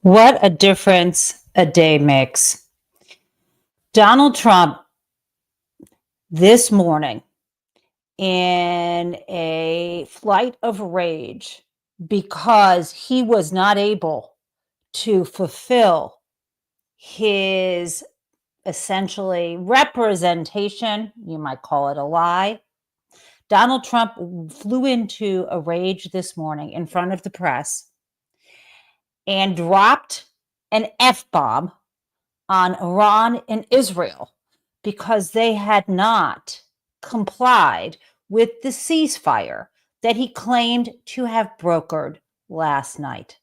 What a difference a day makes. Donald Trump this morning, in a flight of rage because he was not able to fulfill his essentially representation, you might call it a lie. Donald Trump flew into a rage this morning in front of the press and dropped an F bomb on Iran and Israel because they had not complied with the ceasefire that he claimed to have brokered last night.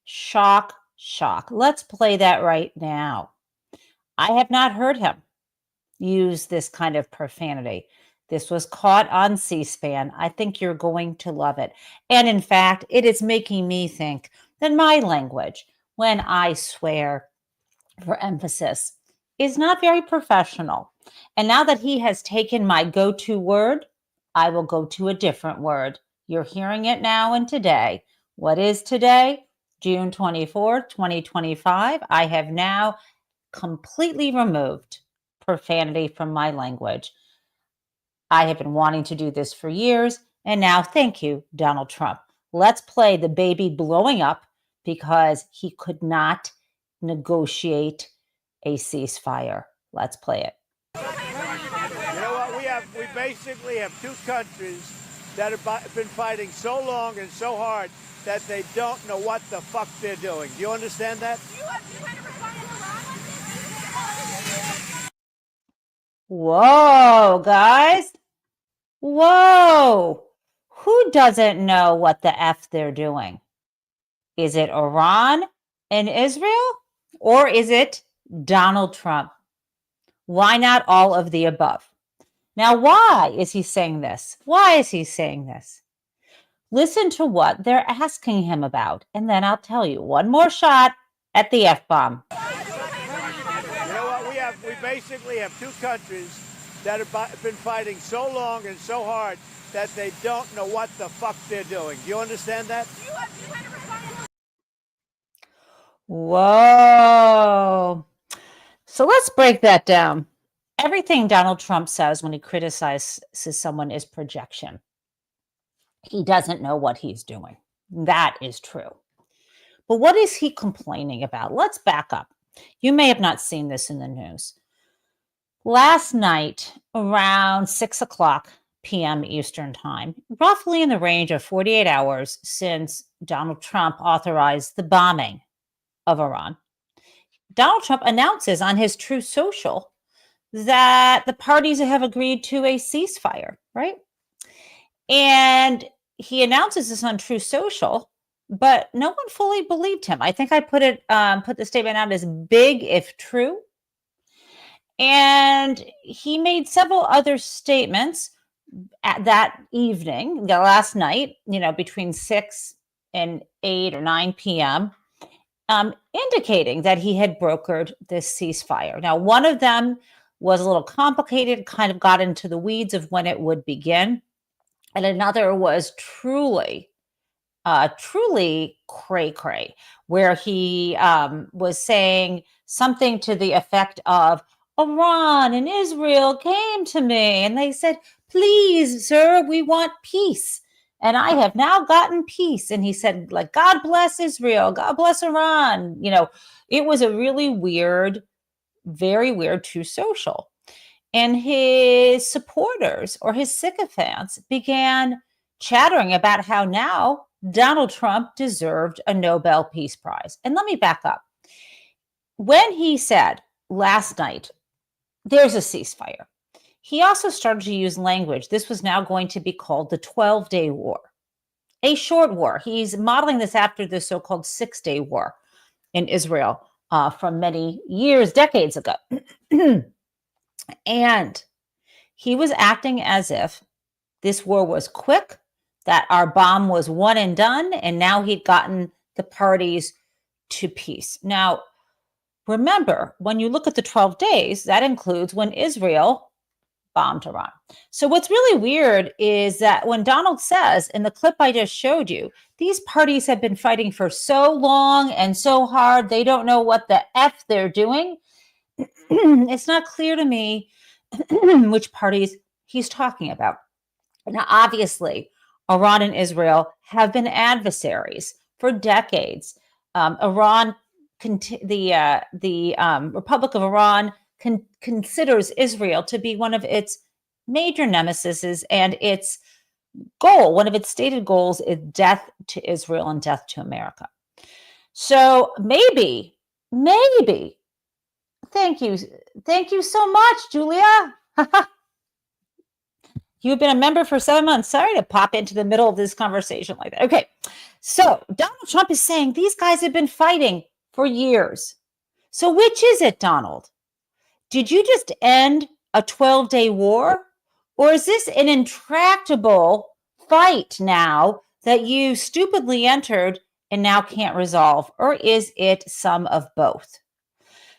Shock, shock. Let's play that right now. I have not heard him use this kind of profanity. This was caught on C-SPAN. I think you're going to love it. And in fact, it is making me think that my language, when I swear for emphasis, is not very professional. And now that he has taken my go-to word, I will go to a different word. You're hearing it now and today. What is today? June 24th, 2025. I have now completely removed profanity from my language. I have been wanting to do this for years, and now thank you, Donald Trump. Let's play the baby blowing up because he could not negotiate a ceasefire. Let's play it. You know what? We basically have two countries that have been fighting so long and so hard that they don't know what the fuck they're doing. Do you understand that? Whoa, guys. Whoa. Who doesn't know what the F they're doing? Is it Iran and Israel? Or is it Donald Trump? Why not all of the above? Now, why is he saying this? Why is he saying this? Listen to what they're asking him about, and then I'll tell you. One more shot at the F-bomb. You know what? We basically have two countries that have been fighting so long and so hard that they don't know what the fuck they're doing. Do you understand that? Whoa. So let's break that down. Everything Donald Trump says when he criticizes someone is projection. He doesn't know what he's doing. That is true. But what is he complaining about? Let's back up. You may have not seen this in the news. Last night, around 6 o'clock p.m. Eastern Time, roughly in the range of 48 hours since Donald Trump authorized the bombing of Iran, Donald Trump announces on his Truth Social that the parties have agreed to a ceasefire, right? And he announces this on Truth Social, but no one fully believed him. I think I put the statement out as big if true. And he made several other statements at that evening, last night, between 6 and 8 or 9 p.m., indicating that he had brokered this ceasefire. Now, one of them was a little complicated, kind of got into the weeds of when it would begin. And another was truly cray-cray, where he was saying something to the effect of, Iran and Israel came to me and they said, please, sir, we want peace. And I have now gotten peace. And he said, like, God bless Israel, God bless Iran. It was a really weird, very weird True Social. And his supporters or his sycophants began chattering about how now Donald Trump deserved a Nobel Peace Prize. And let me back up. When he said last night, there's a ceasefire, he also started to use language. This was now going to be called the 12-day war, a short war. He's modeling this after the so-called 6-day war in Israel from many years, decades ago. And he was acting as if this war was quick, that our bomb was one and done, and now he'd gotten the parties to peace. Now, remember, when you look at the 12 days, that includes when Israel bombed Iran. So what's really weird is that when Donald says in the clip I just showed you, these parties have been fighting for so long and so hard, they don't know what the F they're doing. It's not clear to me which parties he's talking about. Now, obviously, Iran and Israel have been adversaries for decades. Iran, the Republic of Iran, considers Israel to be one of its major nemesis, and its goal, one of its stated goals, is death to Israel and death to America. So maybe, thank you so much, Julia. You've been a member for 7 months. Sorry to pop into the middle of this conversation like that. Okay, so Donald Trump is saying these guys have been fighting for years. So which is it, Donald? Did you just end a 12-day war? Or is this an intractable fight now that you stupidly entered and now can't resolve? Or is it some of both?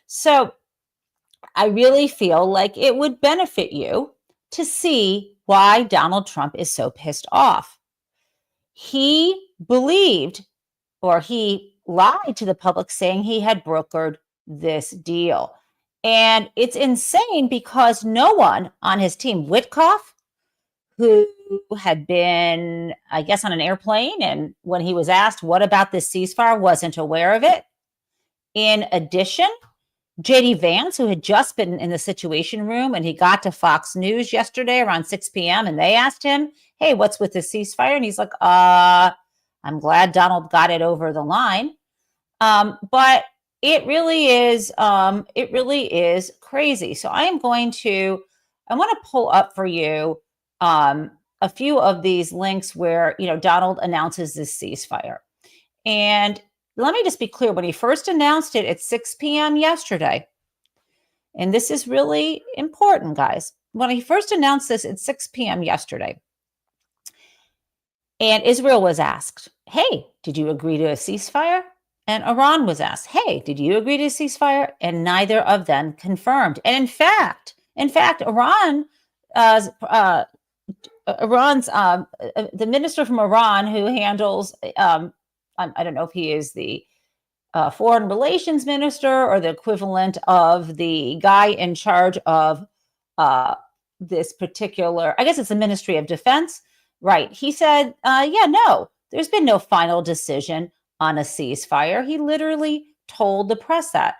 So I really feel like it would benefit you to see why Donald Trump is so pissed off. He believed, or he lied to the public saying he had brokered this deal. And it's insane because no one on his team, Witkoff, who had been, I guess, on an airplane, and when he was asked, what about this ceasefire, wasn't aware of it. In addition, JD Vance, who had just been in the Situation Room, and he got to Fox News yesterday around 6 p.m. and they asked him, hey, what's with the ceasefire? And he's like, I'm glad Donald got it over the line. But it really is crazy. So I want to pull up for you a few of these links where, Donald announces this ceasefire. And let me just be clear, when he first announced it at 6 p.m. yesterday, and this is really important, guys, when he first announced this at 6 p.m. yesterday, and Israel was asked, hey, did you agree to a ceasefire? And Iran was asked, hey, did you agree to a ceasefire? And neither of them confirmed. And in fact, Iran's the minister from Iran who handles, I don't know if he is the foreign relations minister or the equivalent of the guy in charge of this particular, I guess it's the Ministry of Defense, right? He said, no, there's been no final decision on a ceasefire. He literally told the press that.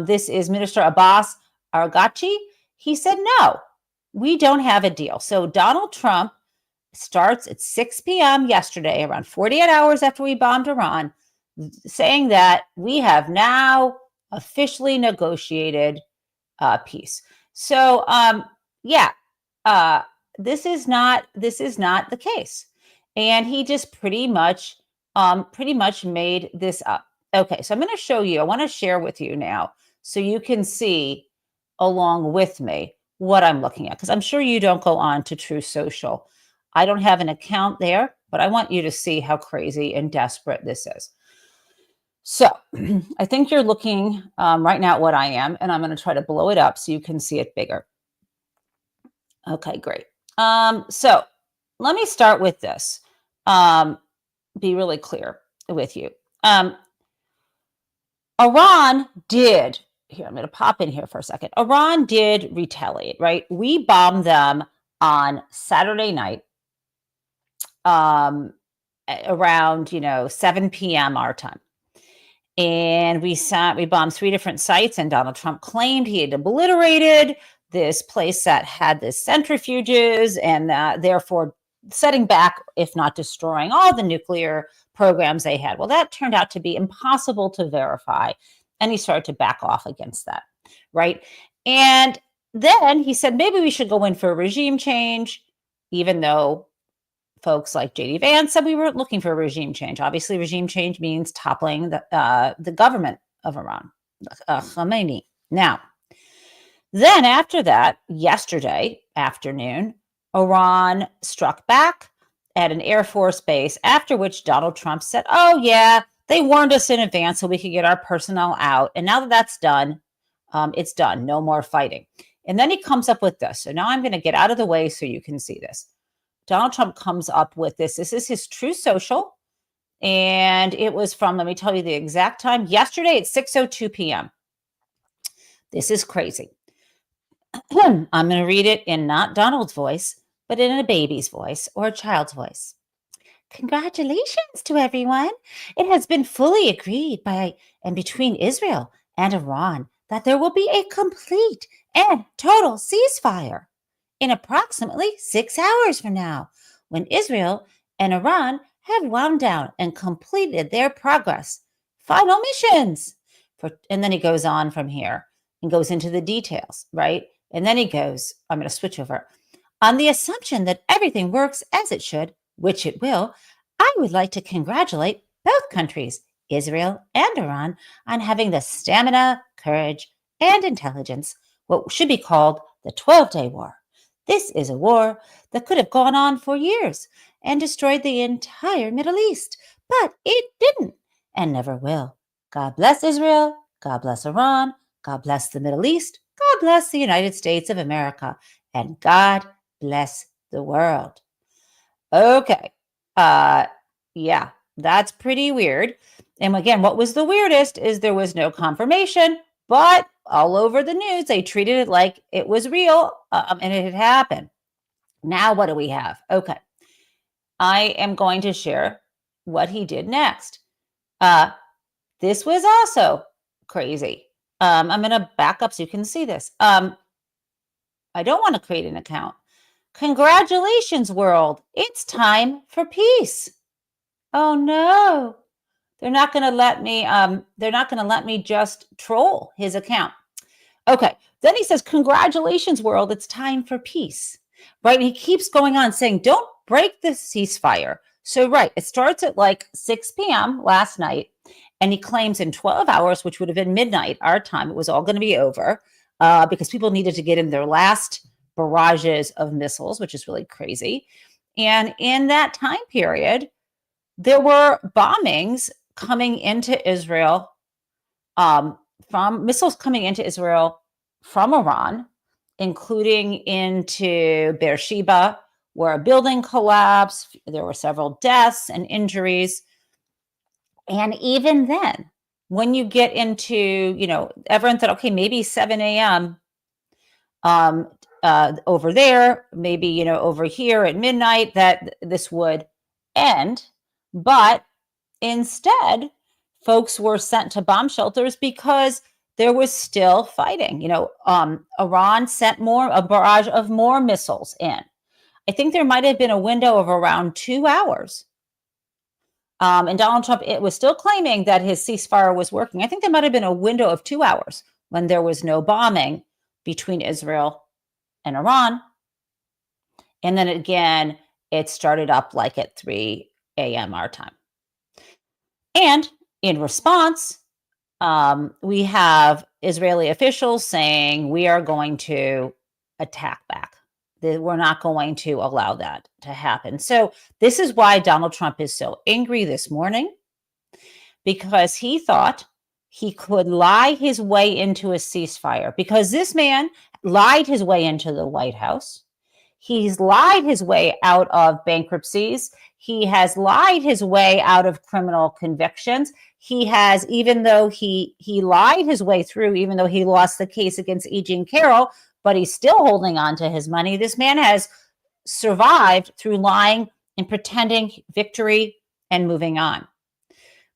This is Minister Abbas Araghchi. He said, no, we don't have a deal. So Donald Trump starts at 6 p.m. yesterday, around 48 hours after we bombed Iran, saying that we have now officially negotiated peace. So, this is not the case, and he just pretty much made this up. Okay, so I'm going to show you. I want to share with you now, so you can see along with me what I'm looking at, because I'm sure you don't go on to Truth Social. I don't have an account there, but I want you to see how crazy and desperate this is. So I think you're looking right now at what I am, and I'm going to try to blow it up so you can see it bigger. Okay, great. So let me start with this. Be really clear with you. Iran did, here, I'm going to pop in here for a second. Iran did retaliate, right? We bombed them on Saturday night around, 7 p.m. our time. And we bombed 3 different sites, and Donald Trump claimed he had obliterated this place that had the centrifuges and therefore setting back, if not destroying, all the nuclear programs they had. Well, that turned out to be impossible to verify, and he started to back off against that, right? And then he said, maybe we should go in for a regime change, even though folks like JD Vance said we weren't looking for a regime change. Obviously, regime change means toppling the government of Iran, Khamenei. Now, then after that, yesterday afternoon, Iran struck back at an Air Force base, after which Donald Trump said, oh, yeah, they warned us in advance so we could get our personnel out. And now that that's done, it's done. No more fighting. And then he comes up with this. So now I'm going to get out of the way so you can see this. Donald Trump comes up with this. This is his True Social. And it was from, let me tell you the exact time, yesterday at 6:02 p.m. This is crazy. I'm going to read it in not Donald's voice, but in a baby's voice or a child's voice. Congratulations to everyone. It has been fully agreed by and between Israel and Iran that there will be a complete and total ceasefire in approximately 6 hours from now, when Israel and Iran have wound down and completed their progress. Final missions. And then he goes on from here and goes into the details, right? And then he goes, I'm going to switch over. On the assumption that everything works as it should, which it will, I would like to congratulate both countries, Israel and Iran, on having the stamina, courage, and intelligence, what should be called the 12-Day War. This is a war that could have gone on for years and destroyed the entire Middle East, but it didn't and never will. God bless Israel. God bless Iran. God bless the Middle East. God bless the United States of America. And God bless the world. Okay. Yeah, that's pretty weird. And again, what was the weirdest is there was no confirmation, but all over the news, they treated it like it was real and it had happened. Now, what do we have? Okay. I am going to share what he did next. This was also crazy. I'm going to back up so you can see this. I don't want to create an account. Congratulations, world. It's time for peace. Oh no. They're not going to let me just troll his account. Okay. Then he says, congratulations, world. It's time for peace. Right? And he keeps going on saying, don't break the ceasefire. So, right, it starts at like 6 p.m. last night. And he claims in 12 hours, which would have been midnight, our time, it was all going to be over because people needed to get in their last barrages of missiles, which is really crazy. And in that time period, there were bombings coming into Israel from missiles coming into Israel from Iran, including into Beersheba, where a building collapsed. There were several deaths and injuries. And even then, when you get into, everyone thought, okay, maybe 7 a.m. Over there, maybe, over here at midnight, that this would end. But instead, folks were sent to bomb shelters because there was still fighting. Iran sent a barrage of more missiles in. I think there might have been a window of around 2 hours. And Donald Trump was still claiming that his ceasefire was working. I think there might have been a window of 2 hours when there was no bombing between Israel and Iran. And then again, it started up like at 3 a.m. our time. And in response, we have Israeli officials saying we are going to attack back. We're not going to allow that to happen. So this is why Donald Trump is so angry this morning, because he thought he could lie his way into a ceasefire, because this man lied his way into the White House. He's lied his way out of bankruptcies. He has lied his way out of criminal convictions. He has, even though he lied his way through, even though he lost the case against E. Jean Carroll, but he's still holding on to his money. This man has survived through lying and pretending victory and moving on.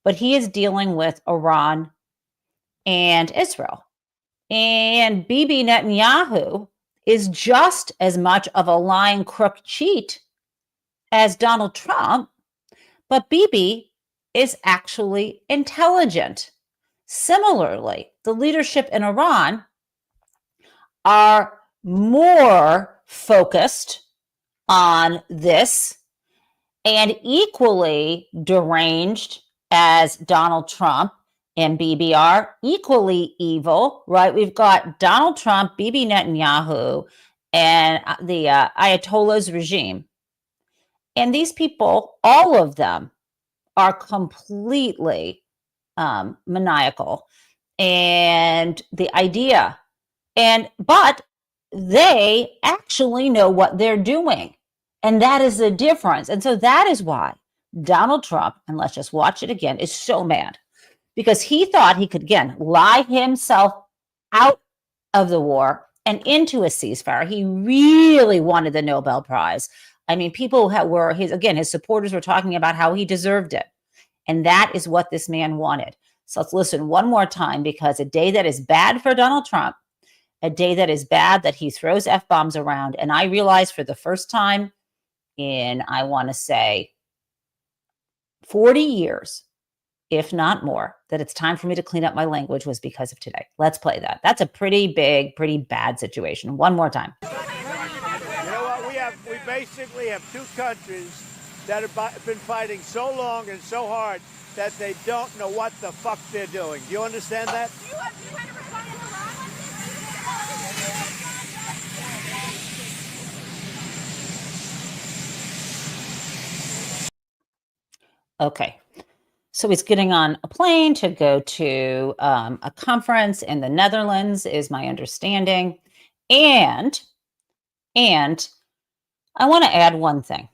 But he is dealing with Iran and Israel. And Bibi Netanyahu is just as much of a lying crook cheat as Donald Trump, but Bibi is actually intelligent. Similarly, the leadership in Iran are more focused on this and equally deranged as Donald Trump and Bibi are, equally evil, right? We've got Donald Trump, Bibi Netanyahu, and the Ayatollah's regime. And these people, all of them, are completely maniacal. And the idea, but they actually know what they're doing. And that is the difference. And so that is why Donald Trump, and let's just watch it again, is so mad because he thought he could, again, lie himself out of the war and into a ceasefire. He really wanted the Nobel Prize. I mean, people were his supporters were talking about how he deserved it. And that is what this man wanted. So let's listen one more time, because a day that is bad for Donald Trump, a day that is bad that he throws F-bombs around. And I realized for the first time in, I want to say, 40 years, if not more, that it's time for me to clean up my language was because of today. Let's play that. That's a pretty big, pretty bad situation. One more time. You know what? We basically have two countries that have been fighting so long and so hard that they don't know what the fuck they're doing. Do you understand that? Do you want to respond to Iran? Okay. So he's getting on a plane to go to a conference in the Netherlands, is my understanding. And I want to add one thing.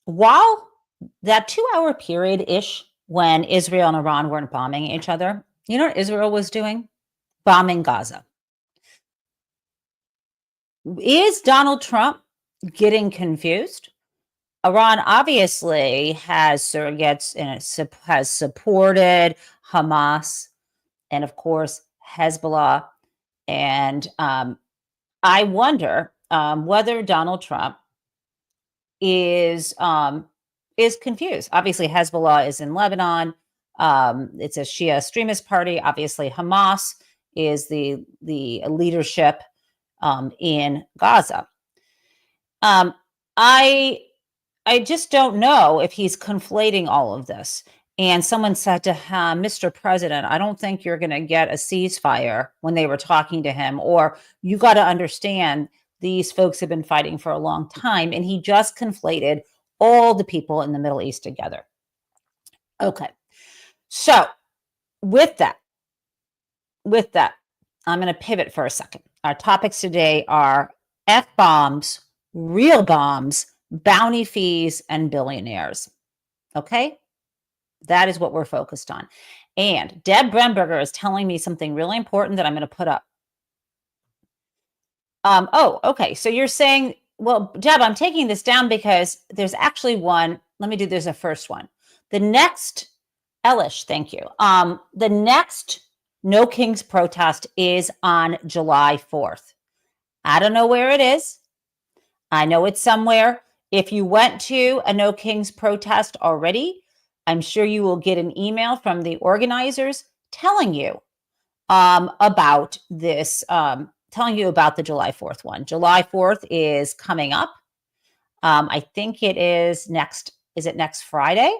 While that 2-hour period-ish when Israel and Iran weren't bombing each other, you know what Israel was doing? Bombing Gaza. Is Donald Trump getting confused? Iran obviously has surrogates and has supported Hamas and, of course, Hezbollah. And I wonder whether Donald Trump is confused. Obviously, Hezbollah is in Lebanon. It's a Shia extremist party. Obviously, Hamas is the leadership in Gaza. I just don't know if he's conflating all of this. And someone said to him, Mr. President, I don't think you're going to get a ceasefire, when they were talking to him, or you got to understand these folks have been fighting for a long time. And he just conflated all the people in the Middle East together. Okay. So with that, I'm going to pivot for a second. Our topics today are F-bombs, real bombs, bounty fees, and billionaires. Okay? That is what we're focused on. And Deb Bremberger is telling me something really important that I'm going to put up. Okay. So you're saying, well, Deb, I'm taking this down because there's actually one. Let me do, there's a first one. The next, Elish, thank you. The next No Kings protest is on July 4th. I don't know where it is. I know it's somewhere. If you went to a No Kings protest already, I'm sure you will get an email from the organizers telling you about this, telling you about the July 4th one. July 4th is coming up. I think it is next Friday?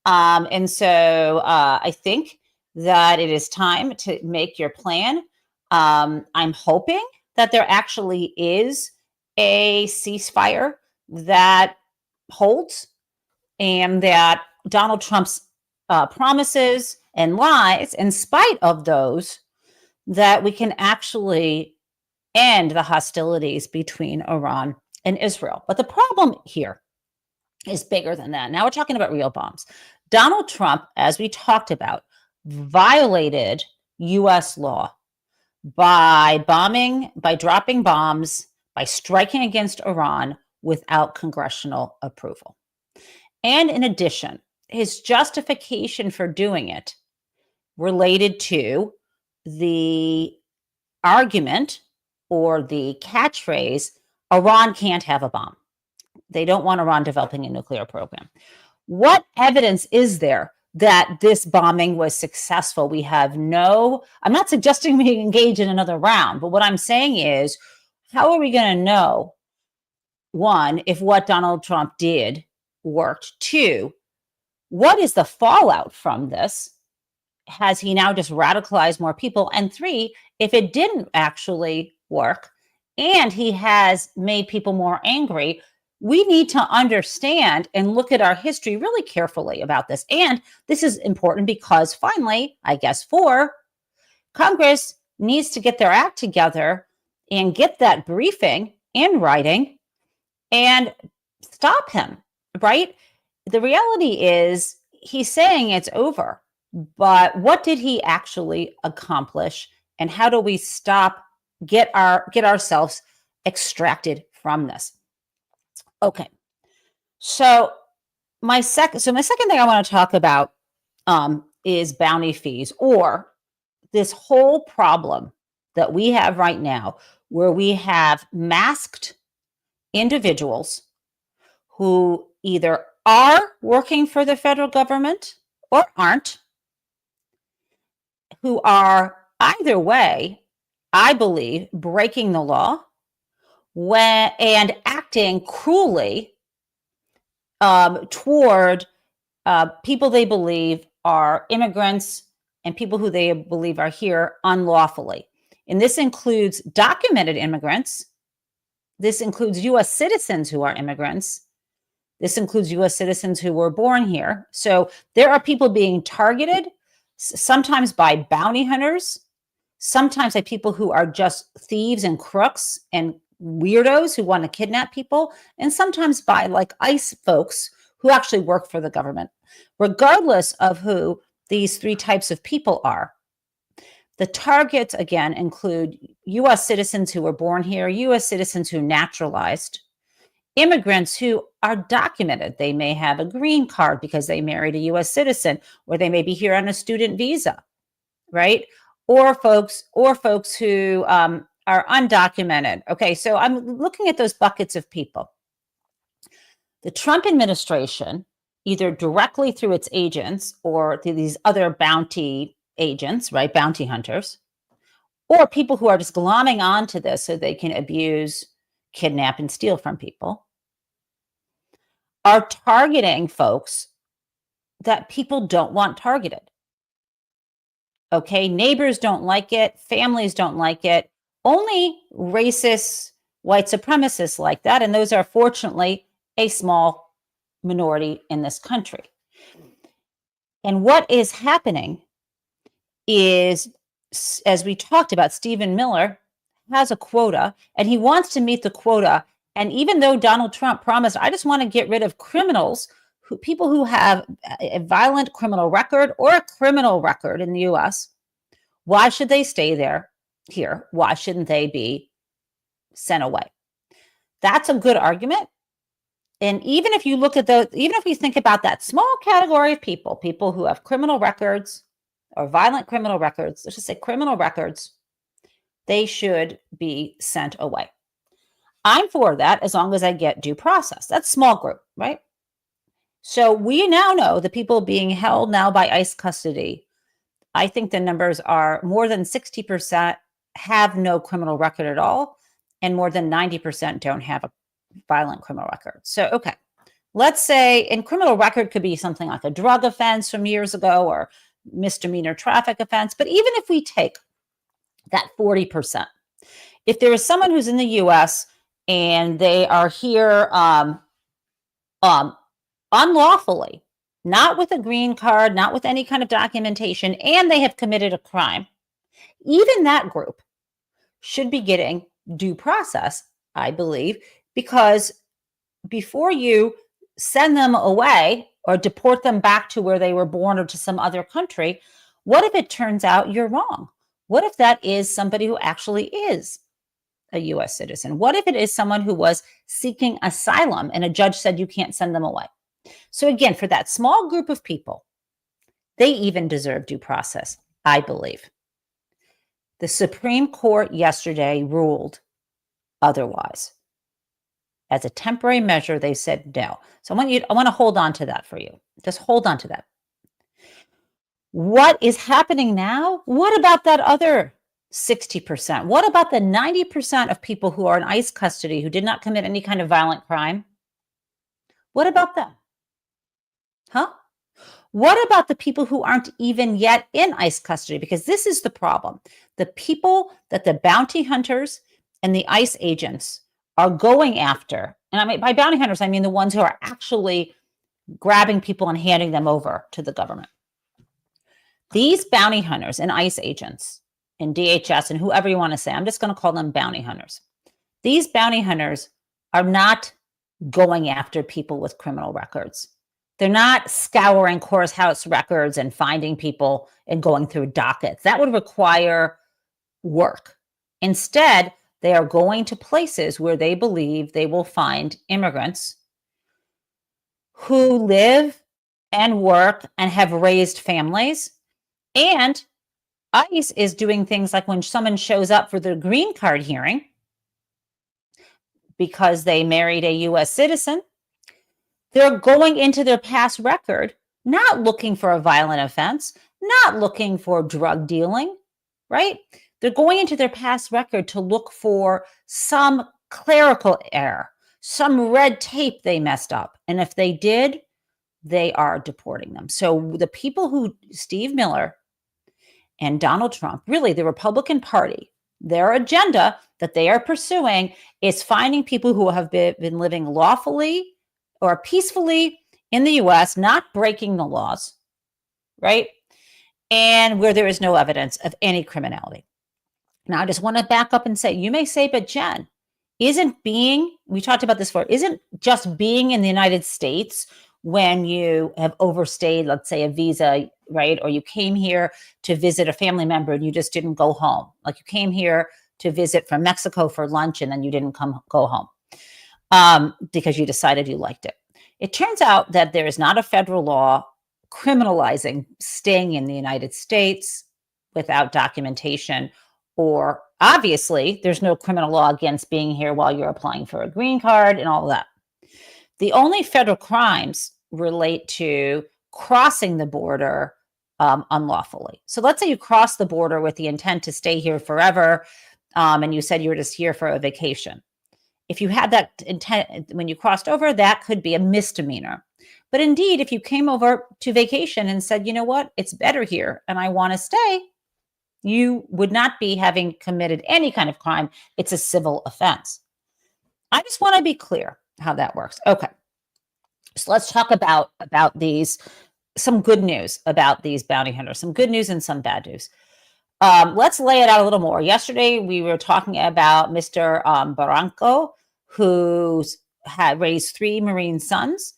And so I think that it is time to make your plan. I'm hoping that there actually is a ceasefire that holds, and that Donald Trump's promises and lies, in spite of those, that we can actually end the hostilities between Iran and Israel. But the problem here is bigger than that. Now we're talking about real bombs. Donald Trump, as we talked about, violated U.S. law by dropping bombs, by striking against Iran without congressional approval. And in addition, his justification for doing it related to the argument or the catchphrase, Iran can't have a bomb. They don't want Iran developing a nuclear program. What evidence is there that this bombing was successful? We have no, I'm not suggesting we engage in another round, but what I'm saying is, how are we going to know, one, if what Donald Trump did worked? Two, what is the fallout from this? Has he now just radicalized more people? And three, if it didn't actually work and he has made people more angry, we need to understand and look at our history really carefully about this. And this is important because finally, I guess, Congress needs to get their act together and get that briefing in writing and stop him, right? The reality is he's saying it's over, but what did he actually accomplish? And how do we stop, get ourselves extracted from this? Okay. So my second thing I want to talk about is bounty fees, or this whole problem that we have right now, where we have masked individuals who either are working for the federal government or aren't, who are either way, I believe, breaking the law and acting cruelly toward people they believe are immigrants and people who they believe are here unlawfully. And this includes documented immigrants. This includes U.S. citizens who are immigrants. This includes U.S. citizens who were born here. So there are people being targeted, sometimes by bounty hunters, sometimes by people who are just thieves and crooks and weirdos who want to kidnap people, and sometimes by like ICE folks who actually work for the government. Regardless of who these three types of people are, the targets, again, include U.S. citizens who were born here, U.S. citizens who naturalized, immigrants who are documented. They may have a green card because they married a U.S. citizen, or they may be here on a student visa, right? Or folks who are undocumented. Okay, so I'm looking at those buckets of people. The Trump administration, either directly through its agents or through these other bounty agents, right, bounty hunters, or people who are just glomming onto this so they can abuse, kidnap, and steal from people, are targeting folks that people don't want targeted. Okay, neighbors don't like it, families don't like it, only racist white supremacists like that, and those are fortunately a small minority in this country. And what is happening is, as we talked about, Stephen Miller has a quota and he wants to meet the quota. And even though Donald Trump promised, I just want to get rid of criminals, people who have a violent criminal record or a criminal record in the US, why should they stay here? Why shouldn't they be sent away? That's a good argument. And even if you look at those, even if you think about that small category of people who have criminal records or violent criminal records, let's just say criminal records, they should be sent away. I'm for that as long as I get due process. That's small group, right? So we now know the people being held now by ICE custody, I think the numbers are more than 60% have no criminal record at all, and more than 90% don't have a violent criminal record. So, okay, let's say, and criminal record could be something like a drug offense from years ago or misdemeanor traffic offense. But even if we take that 40%, if there is someone who's in the U.S. and they are here unlawfully, not with a green card, not with any kind of documentation, and they have committed a crime, even that group should be getting due process, I believe, because before you send them away or deport them back to where they were born or to some other country, what if it turns out you're wrong? What if that is somebody who actually is a U.S. citizen? What if it is someone who was seeking asylum and a judge said you can't send them away? So again, for that small group of people, they even deserve due process, I believe. The Supreme Court yesterday ruled otherwise. As a temporary measure, they said no. So I want to hold on to that for you. Just hold on to that. What is happening now? What about that other 60%? What about the 90% of people who are in ICE custody who did not commit any kind of violent crime? What about them? Huh? What about the people who aren't even yet in ICE custody? Because this is the problem. The people that the bounty hunters and the ICE agents are going after, and I mean by bounty hunters, I mean the ones who are actually grabbing people and handing them over to the government. These bounty hunters and ICE agents and DHS and whoever you want to say, I'm just going to call them bounty hunters. These bounty hunters are not going after people with criminal records. They're not scouring courthouse records and finding people and going through dockets. That would require work. Instead, they are going to places where they believe they will find immigrants who live and work and have raised families. And ICE is doing things like when someone shows up for the green card hearing because they married a US citizen, they're going into their past record, not looking for a violent offense, not looking for drug dealing, right? They're going into their past record to look for some clerical error, some red tape they messed up. And if they did, they are deporting them. So the people who, Steve Miller and Donald Trump, really the Republican Party, their agenda that they are pursuing is finding people who have been living lawfully or peacefully in the US, not breaking the laws, right? And where there is no evidence of any criminality. Now, I just want to back up and say, you may say, but Jen, we talked about this before, isn't just being in the United States when you have overstayed, let's say, a visa, right? Or you came here to visit a family member and you just didn't go home. Like you came here to visit from Mexico for lunch and then you didn't go home because you decided you liked it. It turns out that there is not a federal law criminalizing staying in the United States without documentation, or obviously there's no criminal law against being here while you're applying for a green card and all of that. The only federal crimes relate to crossing the border unlawfully. So let's say you cross the border with the intent to stay here forever, and you said you were just here for a vacation. If you had that intent when you crossed over, that could be a misdemeanor. But indeed, if you came over to vacation and said, you know what, it's better here and I want to stay, you would not be having committed any kind of crime. It's a civil offense. I just want to be clear how that works. Okay. So let's talk about these, some good news about these bounty hunters, some good news and some bad news. Let's lay it out a little more. Yesterday, we were talking about Mr. Barranco, who had raised 3 Marine sons,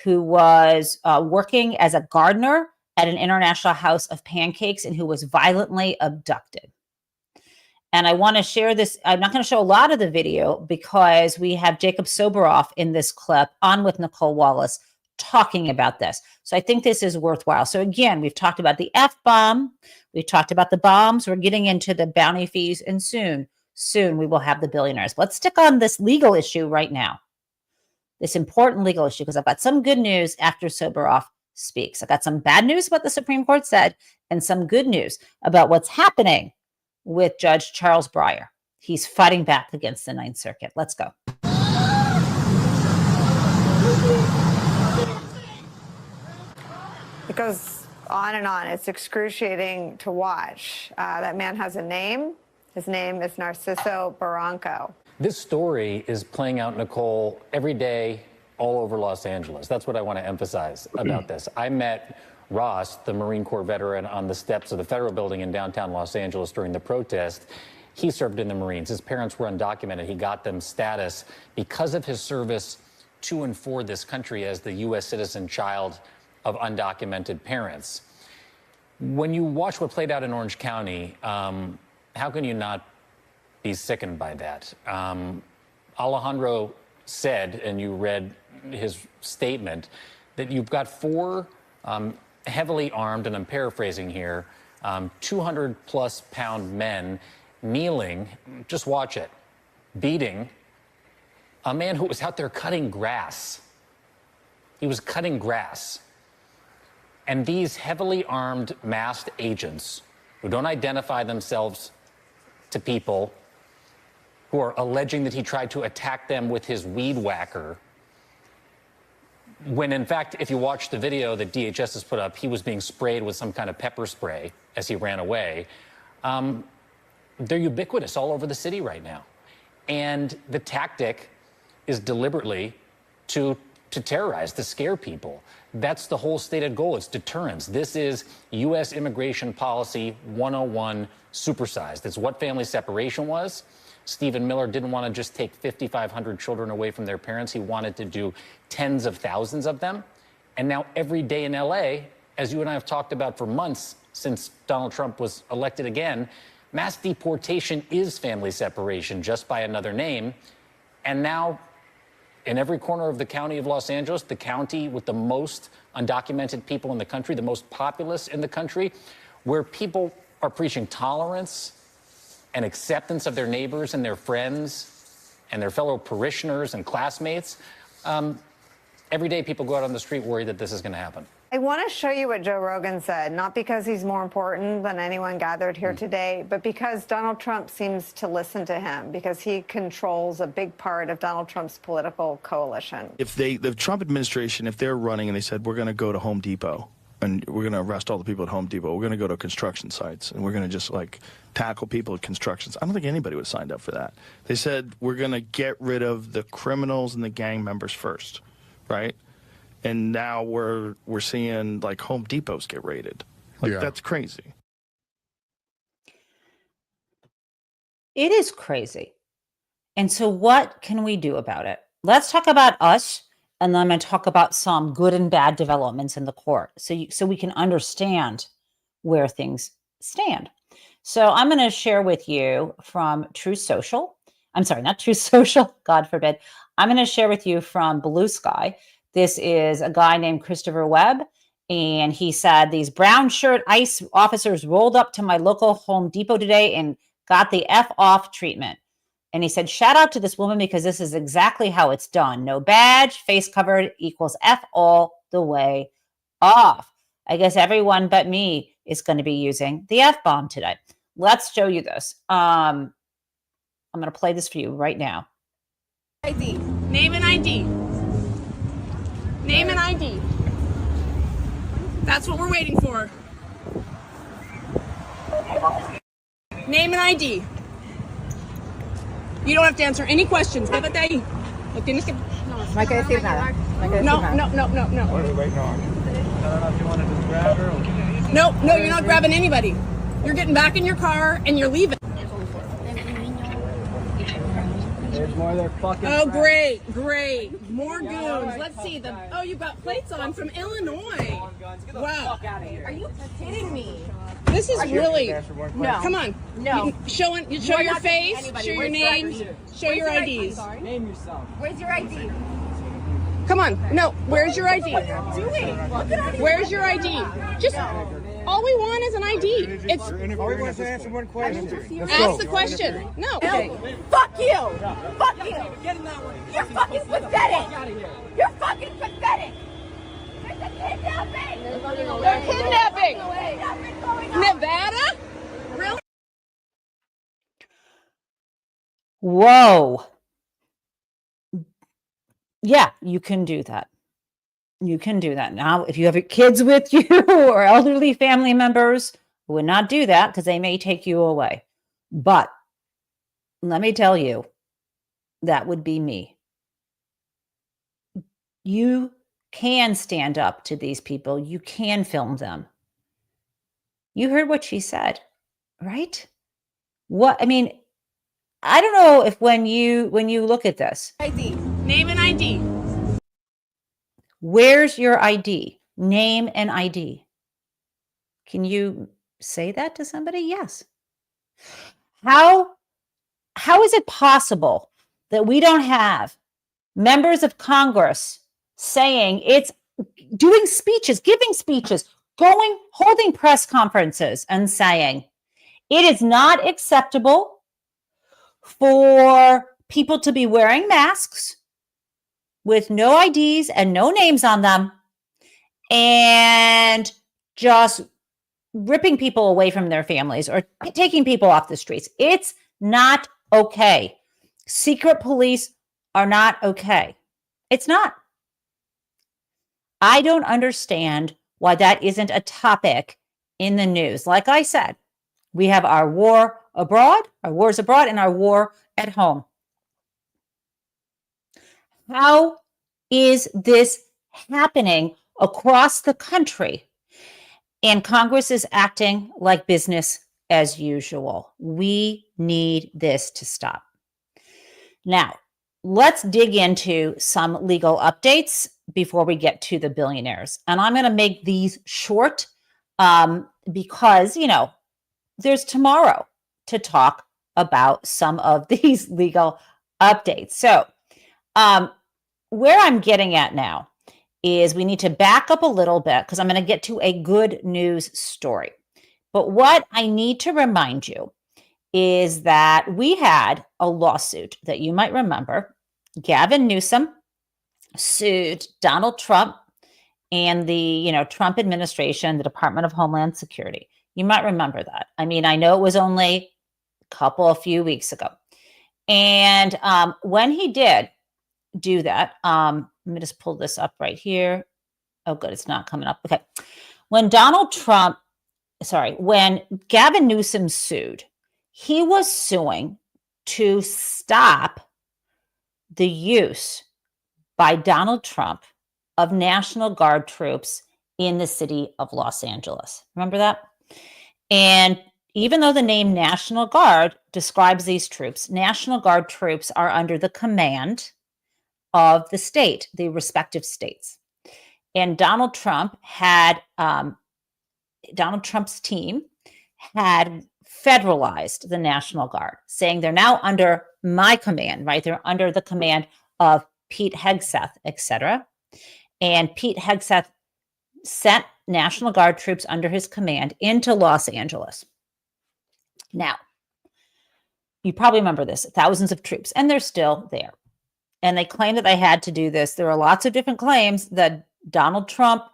who was working as a gardener at an international house of pancakes and who was violently abducted. And I want to share this. I'm not going to show a lot of the video because we have Jacob Soboroff in this clip on with Nicole Wallace talking about this. So I think this is worthwhile. So again, we've talked about the F-bomb. We've talked about the bombs. We're getting into the bounty fees. And soon we will have the billionaires. Let's stick on this legal issue right now. This important legal issue, because I've got some good news after Soboroff speaks. I've got some bad news about the Supreme Court said and some good news about what's happening with Judge Charles Breyer. He's fighting back against the Ninth Circuit. Let's go. It goes on and on. It's excruciating to watch. That man has a name. His name is Narciso Barranco. This story is playing out, Nicole, every day all over Los Angeles. That's what I want to emphasize about this. I met Ross, the Marine Corps veteran, on the steps of the federal building in downtown Los Angeles during the protest. He served in the Marines. His parents were undocumented. He got them status because of his service to and for this country as the U.S. citizen child of undocumented parents. When you watch what played out in Orange County, how can you not be sickened by that? Alejandro said, and you read his statement, that you've got 4 heavily armed, and I'm paraphrasing here, 200-plus pound men kneeling, just watch it, beating a man who was out there cutting grass. He was cutting grass. And these heavily armed, masked agents who don't identify themselves to people, who are alleging that he tried to attack them with his weed whacker, when in fact, if you watch the video that DHS has put up, he was being sprayed with some kind of pepper spray as he ran away. They're ubiquitous all over the city right now. And the tactic is deliberately to to terrorize, to scare people. That's the whole stated goal. It's deterrence. This is U.S. immigration policy 101 supersized. It's what family separation was. Stephen Miller didn't want to just take 5,500 children away from their parents. He wanted to do tens of thousands of them. And now every day in L.A., as you and I have talked about for months since Donald Trump was elected again, mass deportation is family separation, just by another name. And now, in every corner of the county of Los Angeles, the county with the most undocumented people in the country, the most populous in the country, where people are preaching tolerance and acceptance of their neighbors and their friends and their fellow parishioners and classmates, every day people go out on the street worried that this is going to happen. I want to show you what Joe Rogan said, not because he's more important than anyone gathered here today, but because Donald Trump seems to listen to him, because he controls a big part of Donald Trump's political coalition. If the Trump administration, if they're running and they said, we're going to go to Home Depot and we're going to arrest all the people at Home Depot, we're going to go to construction sites and we're going to just like tackle people at constructions, I don't think anybody would have signed up for that. They said, we're going to get rid of the criminals and the gang members first, right? And now we're seeing like Home Depots get raided. Like that's crazy. It is crazy. And so what can we do about it? Let's talk about us, and then I'm going to talk about some good and bad developments in the court so we can understand where things stand. So I'm going to share with you from True Social. I'm sorry, not True Social, God forbid. I'm going to share with you from Blue Sky. This is a guy named Christopher Webb, and he said, these brown shirt ICE officers rolled up to my local Home Depot today and got the F off treatment. And he said, shout out to this woman because this is exactly how it's done. No badge, face covered equals F all the way off. I guess everyone but me is going to be using the F-bomb today. Let's show you this. I'm going to play this for you right now. ID. Name and ID. Name and ID. That's what we're waiting for. Name and ID. You don't have to answer any questions. Llévate ahí. No tienes que. No hay que decir nada. No. What are we waiting on? I don't know if you want to just grab her or... No, you're not grabbing anybody. You're getting back in your car and you're leaving. There's more of their fucking... Oh, great. More goons. Let's see them. Oh, you've got plates on from Illinois. Wow. Are you kidding me? This is really... No. Come on. No. Show your face, show your name, show your IDs. Name yourself. Where's your ID? Come on. No, where's your ID? What are you doing? Look at all these Where's your ID? Just... All we want is an ID. It's All we want is to answer one question. ask the question. No. Fuck you! Fuck you! You're fucking pathetic! You're fucking pathetic! There's a kidnapping! They're kidnapping. Nevada? Really? Whoa. Yeah, you can do that. You can do that. Now, if you have your kids with you or elderly family members, I would not do that because they may take you away. But let me tell you, that would be me. You can stand up to these people. You can film them. You heard what she said, right? What, I mean, I don't know if when you look at this, ID. Name and ID. where's your ID? Name and ID. Can you say that to somebody? Yes. How is it possible that we don't have members of Congress saying it's doing speeches, giving speeches, holding press conferences and saying it is not acceptable for people to be wearing masks with no IDs and no names on them and just ripping people away from their families or taking people off the streets. It's not okay. Secret police are not okay. It's not. I don't understand why that isn't a topic in the news. Like I said, we have our war abroad, our wars abroad, and our war at home. How is this happening across the country? And Congress is acting like business as usual. We need this to stop. Now, let's dig into some legal updates before we get to the billionaires. And I'm going to make these short because, there's tomorrow to talk about some of these legal updates. So, where I'm getting at now is we need to back up a little bit because I'm going to get to a good news story. But what I need to remind you is that we had a lawsuit that you might remember. Gavin Newsom sued Donald Trump and the, Trump administration, the Department of Homeland Security. You might remember that. I mean, I know it was only a few weeks ago. And when he did do that, let me just pull this up right here. Oh, good. It's not coming up. Okay. When Gavin Newsom sued, he was suing to stop the use by Donald Trump of National Guard troops in the city of Los Angeles. Remember that? And even though the name National Guard describes these troops, National Guard troops are under the command of the state, the respective states. And Donald Trump's team had federalized the National Guard, saying they're now under my command, right? They're under the command of Pete Hegseth, etc. And Pete Hegseth sent National Guard troops under his command into Los Angeles. Now, you probably remember this, thousands of troops, and they're still there. And they claim that they had to do this. There are lots of different claims that Donald Trump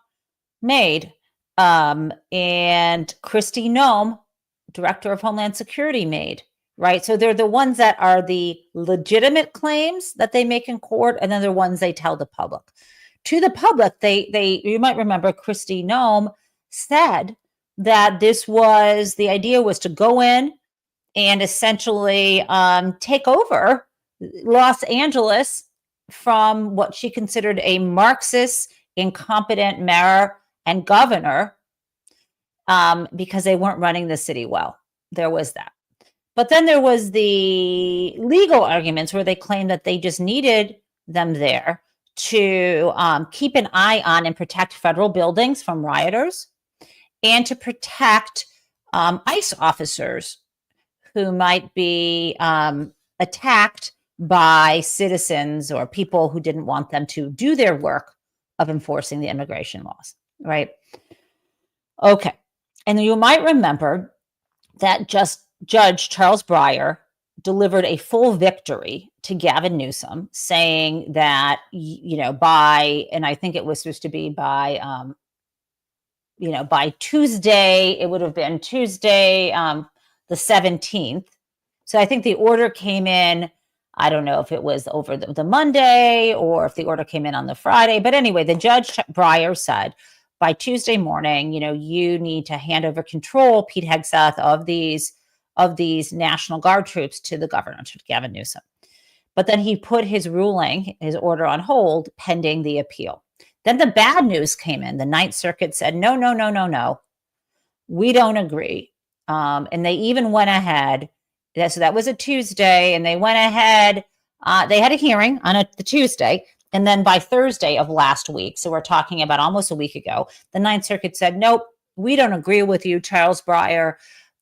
made. And Kristi Noem, Director of Homeland Security, made, right? So they're the ones that are the legitimate claims that they make in court, and then they're ones they tell the public. To the public, you might remember Kristi Noem said that the idea was to go in and essentially take over Los Angeles from what she considered a Marxist, incompetent mayor and governor because they weren't running the city well. There was that. But then there was the legal arguments where they claimed that they just needed them there to keep an eye on and protect federal buildings from rioters and to protect ICE officers who might be attacked by citizens or people who didn't want them to do their work of enforcing the immigration laws, right? Okay. And you might remember that Judge Charles Breyer delivered a full victory to Gavin Newsom, saying that, and I think it was supposed to be by Tuesday, it would have been Tuesday, the 17th. So I think the order came in, I don't know if it was over the Monday or if the order came in on the Friday. But anyway, the Judge Breyer said by Tuesday morning, you need to hand over control, Pete Hegseth, of these National Guard troops to the governor, to Gavin Newsom. But then he put his order on hold pending the appeal. Then the bad news came in. The Ninth Circuit said, no, we don't agree. And they even went ahead. So that was a Tuesday, and they went ahead. They had a hearing on the Tuesday. And then by Thursday of last week, so we're talking about almost a week ago, the Ninth Circuit said, nope, we don't agree with you, Charles Breyer,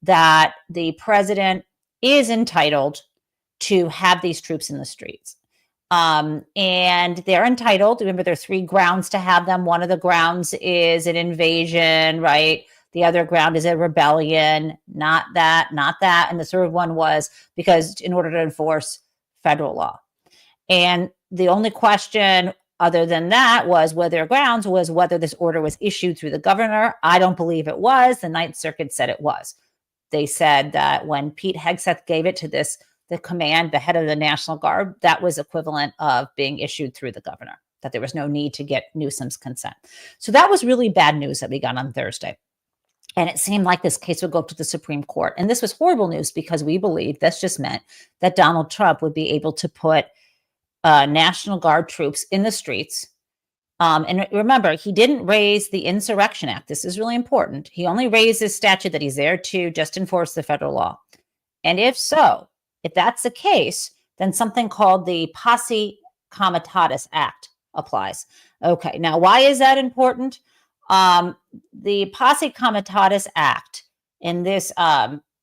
that the president is entitled to have these troops in the streets. And they're entitled. Remember, there are 3 grounds to have them. One of the grounds is an invasion, right? The other ground is a rebellion, not that. And the third one was because in order to enforce federal law. And the only question other than that was whether this order was issued through the governor. I don't believe it was. The Ninth Circuit said it was. They said that when Pete Hegseth gave it to the command, the head of the National Guard, that was equivalent of being issued through the governor, that there was no need to get Newsom's consent. So that was really bad news that we got on Thursday. And it seemed like this case would go to the Supreme Court. And this was horrible news because we believed this just meant that Donald Trump would be able to put National Guard troops in the streets. And remember, he didn't raise the Insurrection Act. This is really important. He only raised this statute that he's there to just enforce the federal law. And if that's the case, then something called the Posse Comitatus Act applies. Okay, now why is that important? The Posse Comitatus Act in this,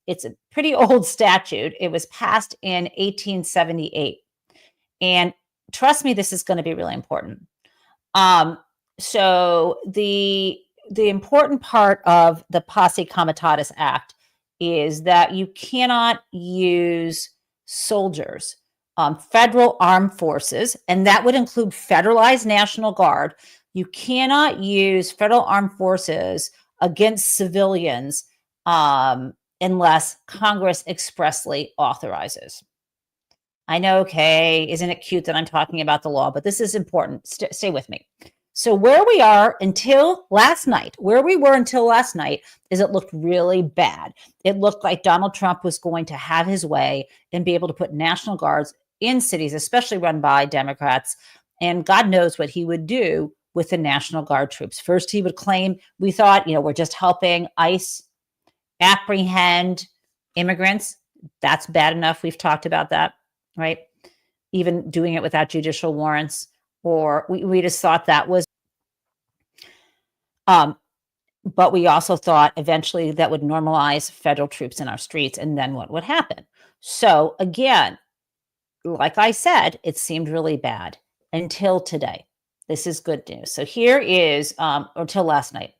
it's a pretty old statute. It was passed in 1878. And trust me, this is going to be really important. So the important part of the Posse Comitatus Act is that you cannot use soldiers, federal armed forces, and that would include federalized National Guard. You cannot use federal armed forces against civilians unless Congress expressly authorizes. I know, okay, isn't it cute that I'm talking about the law, but this is important. Stay with me. So where we were until last night is it looked really bad. It looked like Donald Trump was going to have his way and be able to put National Guards in cities, especially run by Democrats. And God knows what he would do with the National Guard troops. First, he would claim, we thought, we're just helping ICE apprehend immigrants. That's bad enough. We've talked about that. Right? Even doing it without judicial warrants, or we just thought that was, but we also thought eventually that would normalize federal troops in our streets, and then what would happen? So again, like I said, it seemed really bad until today. This is good news. So here is, or till last night.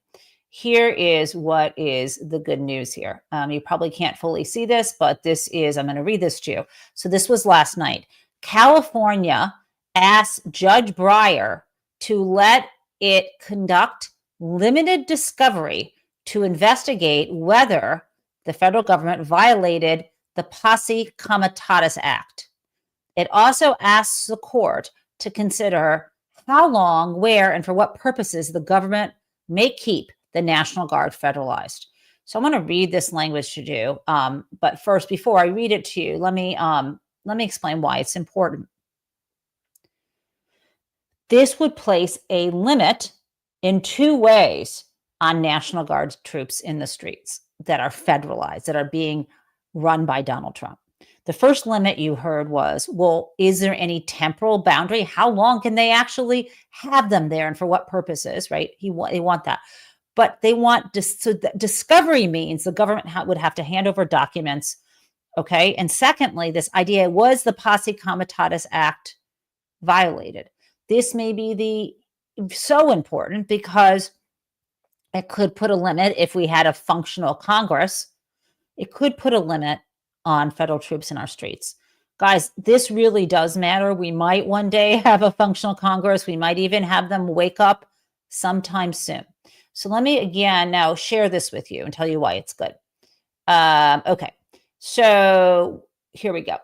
Here is what is the good news here. You probably can't fully see this, but this is, I'm going to read this to you. So this was last night. California asked Judge Breyer to let it conduct limited discovery to investigate whether the federal government violated the Posse Comitatus Act. It also asks the court to consider how long, where, and for what purposes the government may keep the National Guard federalized. So I'm going to read this language to you. But first, before I read it to you, let me explain why it's important. This would place a limit in two ways on National Guard troops in the streets that are federalized, that are being run by Donald Trump. The first limit you heard was, well, is there any temporal boundary? How long can they actually have them there and for what purposes, right? They want that. But they want, so discovery means the government would have to hand over documents, okay? And secondly, this idea, was the Posse Comitatus Act violated? This may be so important because it could put a limit, if we had a functional Congress, it could put a limit on federal troops in our streets. Guys, this really does matter. We might one day have a functional Congress. We might even have them wake up sometime soon. So let me again now share this with you and tell you why it's good. Okay, so here we go.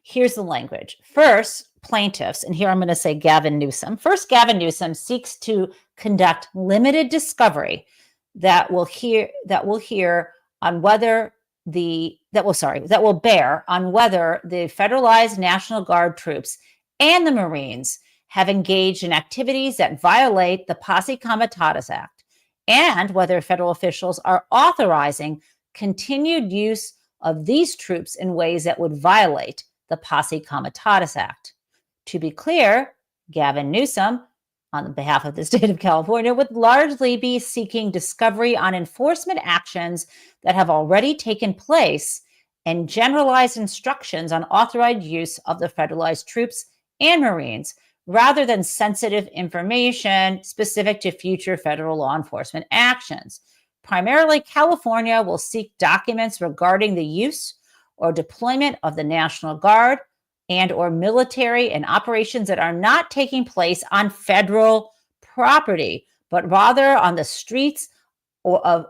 Here's the language. First, plaintiffs, and here I'm going to say Gavin Newsom. First, Gavin Newsom seeks to conduct limited discovery that will bear on whether the federalized National Guard troops and the Marines have engaged in activities that violate the Posse Comitatus Act, and whether federal officials are authorizing continued use of these troops in ways that would violate the Posse Comitatus Act. To be clear, Gavin Newsom, on behalf of the state of California, would largely be seeking discovery on enforcement actions that have already taken place and generalized instructions on authorized use of the federalized troops and Marines, rather than sensitive information specific to future federal law enforcement actions. Primarily, California will seek documents regarding the use or deployment of the National Guard and or military and operations that are not taking place on federal property, but rather on the streets of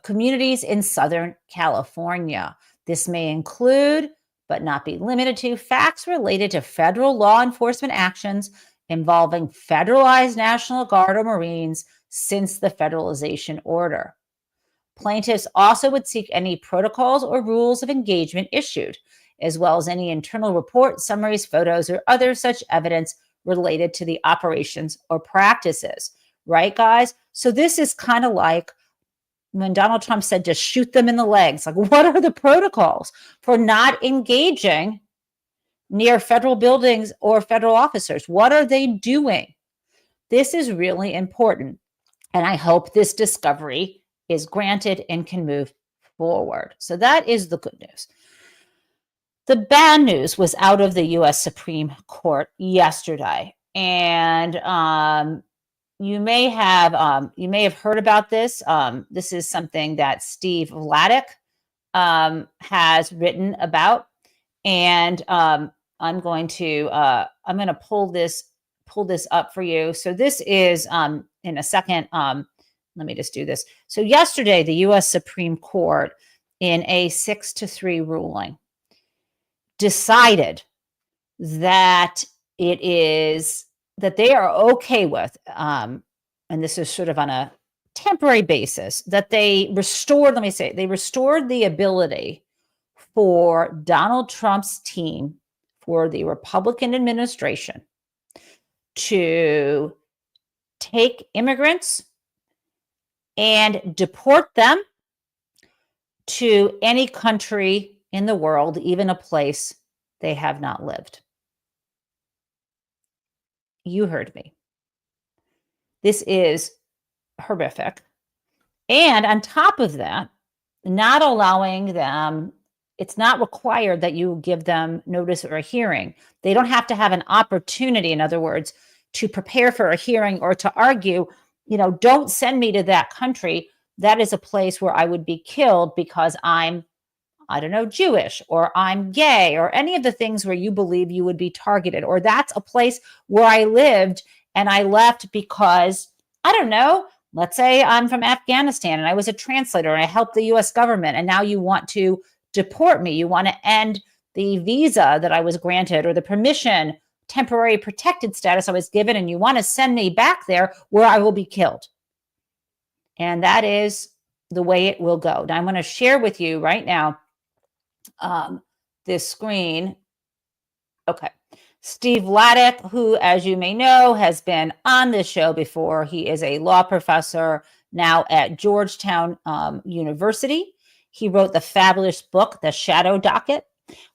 communities in Southern California. This may include, but not be limited to, facts related to federal law enforcement actions involving federalized National Guard or Marines since the federalization order. Plaintiffs also would seek any protocols or rules of engagement issued as well as any internal reports, summaries, photos, or other such evidence related to the operations or practices. Right, guys? So this is kind of like when Donald Trump said, just shoot them in the legs. Like, what are the protocols for not engaging near federal buildings or federal officers? What are they doing? This is really important. And I hope this discovery is granted and can move forward. So that is the good news. The bad news was out of the U.S. Supreme Court yesterday. And you may have heard about this. This is something that Steve Vladeck has written about, and I'm going to pull this up for you. So this is in a second. Let me just do this. So yesterday, the U.S. Supreme Court, in a 6-3 ruling, decided that they are okay with, and this is sort of on a temporary basis, that they restored the ability for Donald Trump's team, for the Republican administration, to take immigrants and deport them to any country in the world, even a place they have not lived. You heard me. This is horrific. And on top of that, not allowing them, it's not required that you give them notice or a hearing. They don't have to have an opportunity, in other words, to prepare for a hearing or to argue, don't send me to that country. That is a place where I would be killed because I'm, Jewish, or I'm gay, or any of the things where you believe you would be targeted. Or that's a place where I lived and I left because, let's say I'm from Afghanistan and I was a translator and I helped the US government, and now you want to deport me. You want to end the visa that I was granted or the permission, temporary protected status I was given, and you want to send me back there where I will be killed. And that is the way it will go. Now I'm going to share with you right now this screen. Okay. Steve Vladeck, who, as you may know, has been on this show before. He is a law professor now at Georgetown University. He wrote the fabulous book, The Shadow Docket.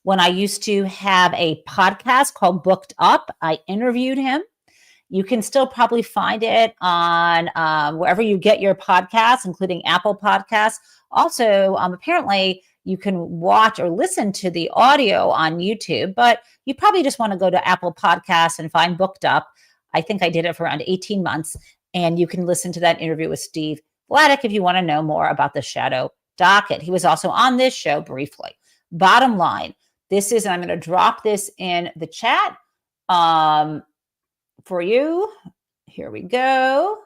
When I used to have a podcast called Booked Up, I interviewed him. You can still probably find it on wherever you get your podcasts, including Apple Podcasts. Also, apparently, you can watch or listen to the audio on YouTube, but you probably just want to go to Apple Podcasts and find Booked Up. I think I did it for around 18 months, and you can listen to that interview with Steve Vladeck if you want to know more about the Shadow Docket. He was also on this show briefly. Bottom line, this is, and I'm going to drop this in the chat for you. Here we go.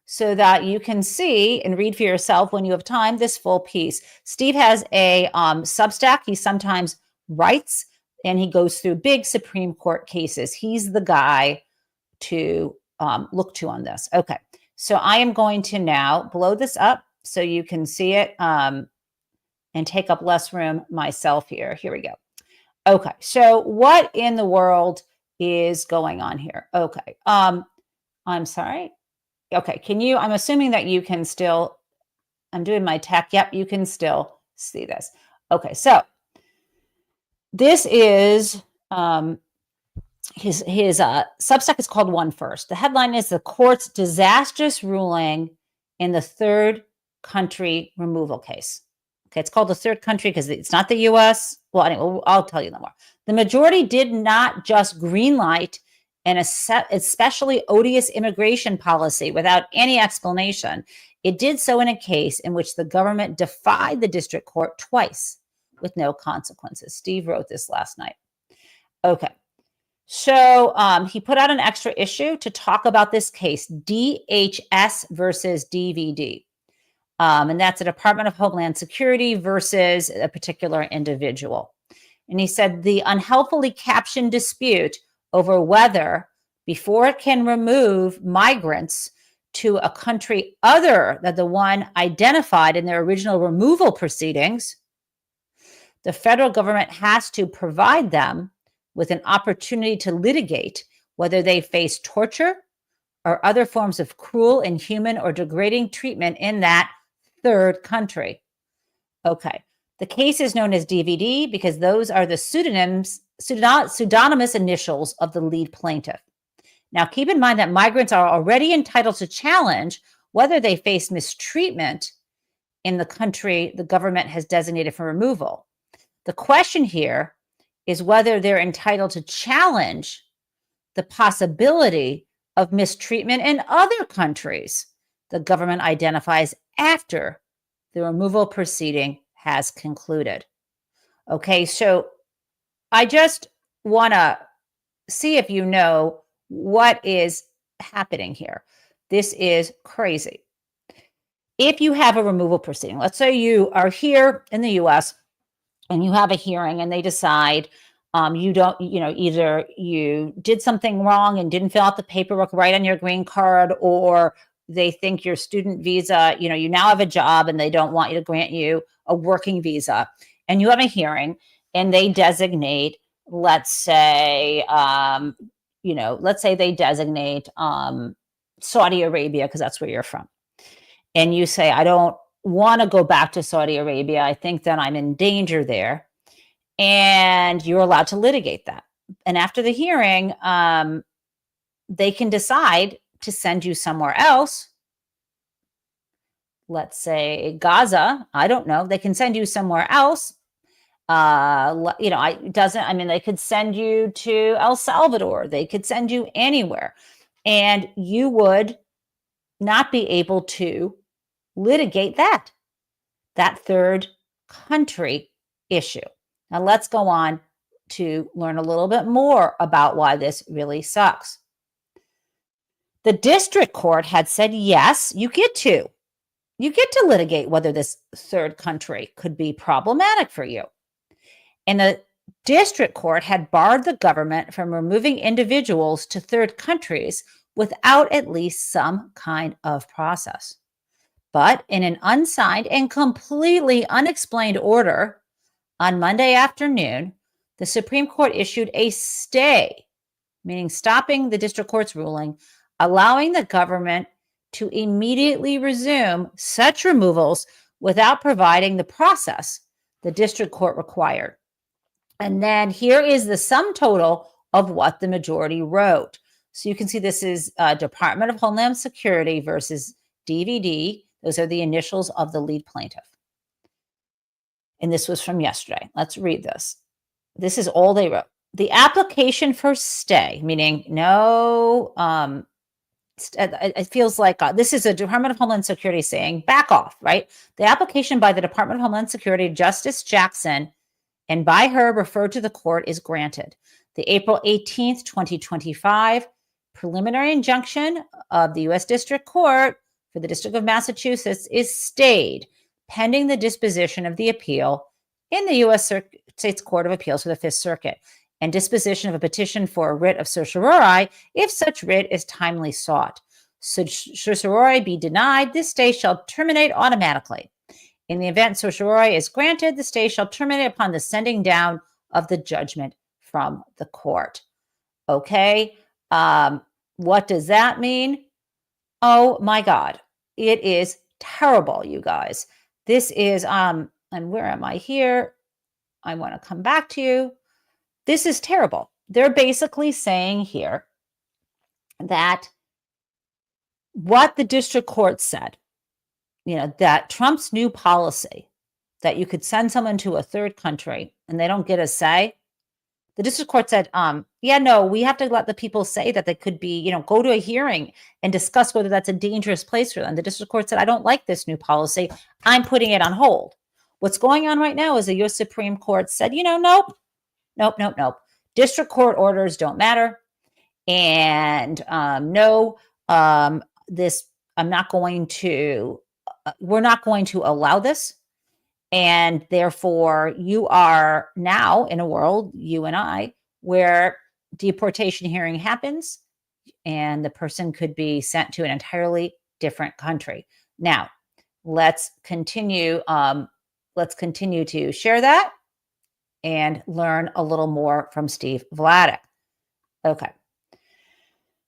So that you can see and read for yourself when you have time this full piece. Steve has a Substack. He sometimes writes and he goes through big Supreme Court cases. He's the guy to look to on this. Okay, so I am going to now blow this up so you can see it and take up less room myself here. Here we go. Okay, so what in the world is going on here? Okay, I'm sorry. Okay, I'm assuming that you can still, I'm doing my tech. Yep, you can still see this. Okay, so this is, his Substack is called One First. The headline is The Court's Disastrous Ruling in the Third Country Removal Case. Okay, it's called the third country because it's not the U.S. Well, anyway, I'll tell you no more. The majority did not just greenlight an especially odious immigration policy without any explanation. It did so in a case in which the government defied the district court twice with no consequences. Steve wrote this last night. Okay. So he put out an extra issue to talk about this case, DHS versus DVD. And that's a Department of Homeland Security versus a particular individual. And he said the unhelpfully captioned dispute over whether, before it can remove migrants to a country other than the one identified in their original removal proceedings, the federal government has to provide them with an opportunity to litigate whether they face torture or other forms of cruel, inhuman, or degrading treatment in that third country. Okay. The case is known as DVD because those are the pseudonymous initials of the lead plaintiff. Now, keep in mind that migrants are already entitled to challenge whether they face mistreatment in the country the government has designated for removal. The question here is whether they're entitled to challenge the possibility of mistreatment in other countries the government identifies after the removal proceeding has concluded. Okay, so I just want to see if you know what is happening here. This is crazy. If you have a removal proceeding, let's say you are here in the US and you have a hearing and they decide you don't, either you did something wrong and didn't fill out the paperwork right on your green card, or they think your student visa, you now have a job and they don't want you to grant you a working visa, and you have a hearing and they designate, let's say they designate Saudi Arabia because that's where you're from. And you say, I don't want to go back to Saudi Arabia. I think that I'm in danger there. And you're allowed to litigate that. And after the hearing, they can decide to send you somewhere else. Let's say Gaza. I don't know. They can send you somewhere else. They could send you to El Salvador. They could send you anywhere. And you would not be able to litigate that third country issue. Now let's go on to learn a little bit more about why this really sucks. The district court had said, yes, you get to litigate whether this third country could be problematic for you. And the district court had barred the government from removing individuals to third countries without at least some kind of process. But in an unsigned and completely unexplained order on Monday afternoon, the Supreme Court issued a stay, meaning stopping the district court's ruling, allowing the government to immediately resume such removals without providing the process the district court required. And then here is the sum total of what the majority wrote. So you can see this is Department of Homeland Security versus DVD. Those are the initials of the lead plaintiff. And this was from yesterday. Let's read this. This is all they wrote. The application for stay, meaning no, it feels like this is a Department of Homeland Security saying back off, right? The application by the Department of Homeland Security, Justice Jackson, and by her referred to the court is granted. The April 18th, 2025 preliminary injunction of the U.S. District Court for the District of Massachusetts is stayed pending the disposition of the appeal in the U.S. States Court of Appeals for the Fifth Circuit and disposition of a petition for a writ of certiorari if such writ is timely sought. Should certiorari be denied, this stay shall terminate automatically. In the event certiorari is granted, the stay shall terminate upon the sending down of the judgment from the court. Okay, what does that mean? Oh my God, it is terrible, you guys. This is, and where am I here? I want to come back to you. This is terrible. They're basically saying here that what the district court said, that Trump's new policy that you could send someone to a third country and they don't get a say. The district court said, we have to let the people say that they could be, go to a hearing and discuss whether that's a dangerous place for them. The district court said, I don't like this new policy. I'm putting it on hold. What's going on right now is the U.S. Supreme Court said, nope. District court orders don't matter. And we're not going to allow this. And therefore, you are now in a world, you and I, where deportation hearing happens and the person could be sent to an entirely different country. Now, let's continue to share that. and learn a little more from Steve Vladeck. Okay.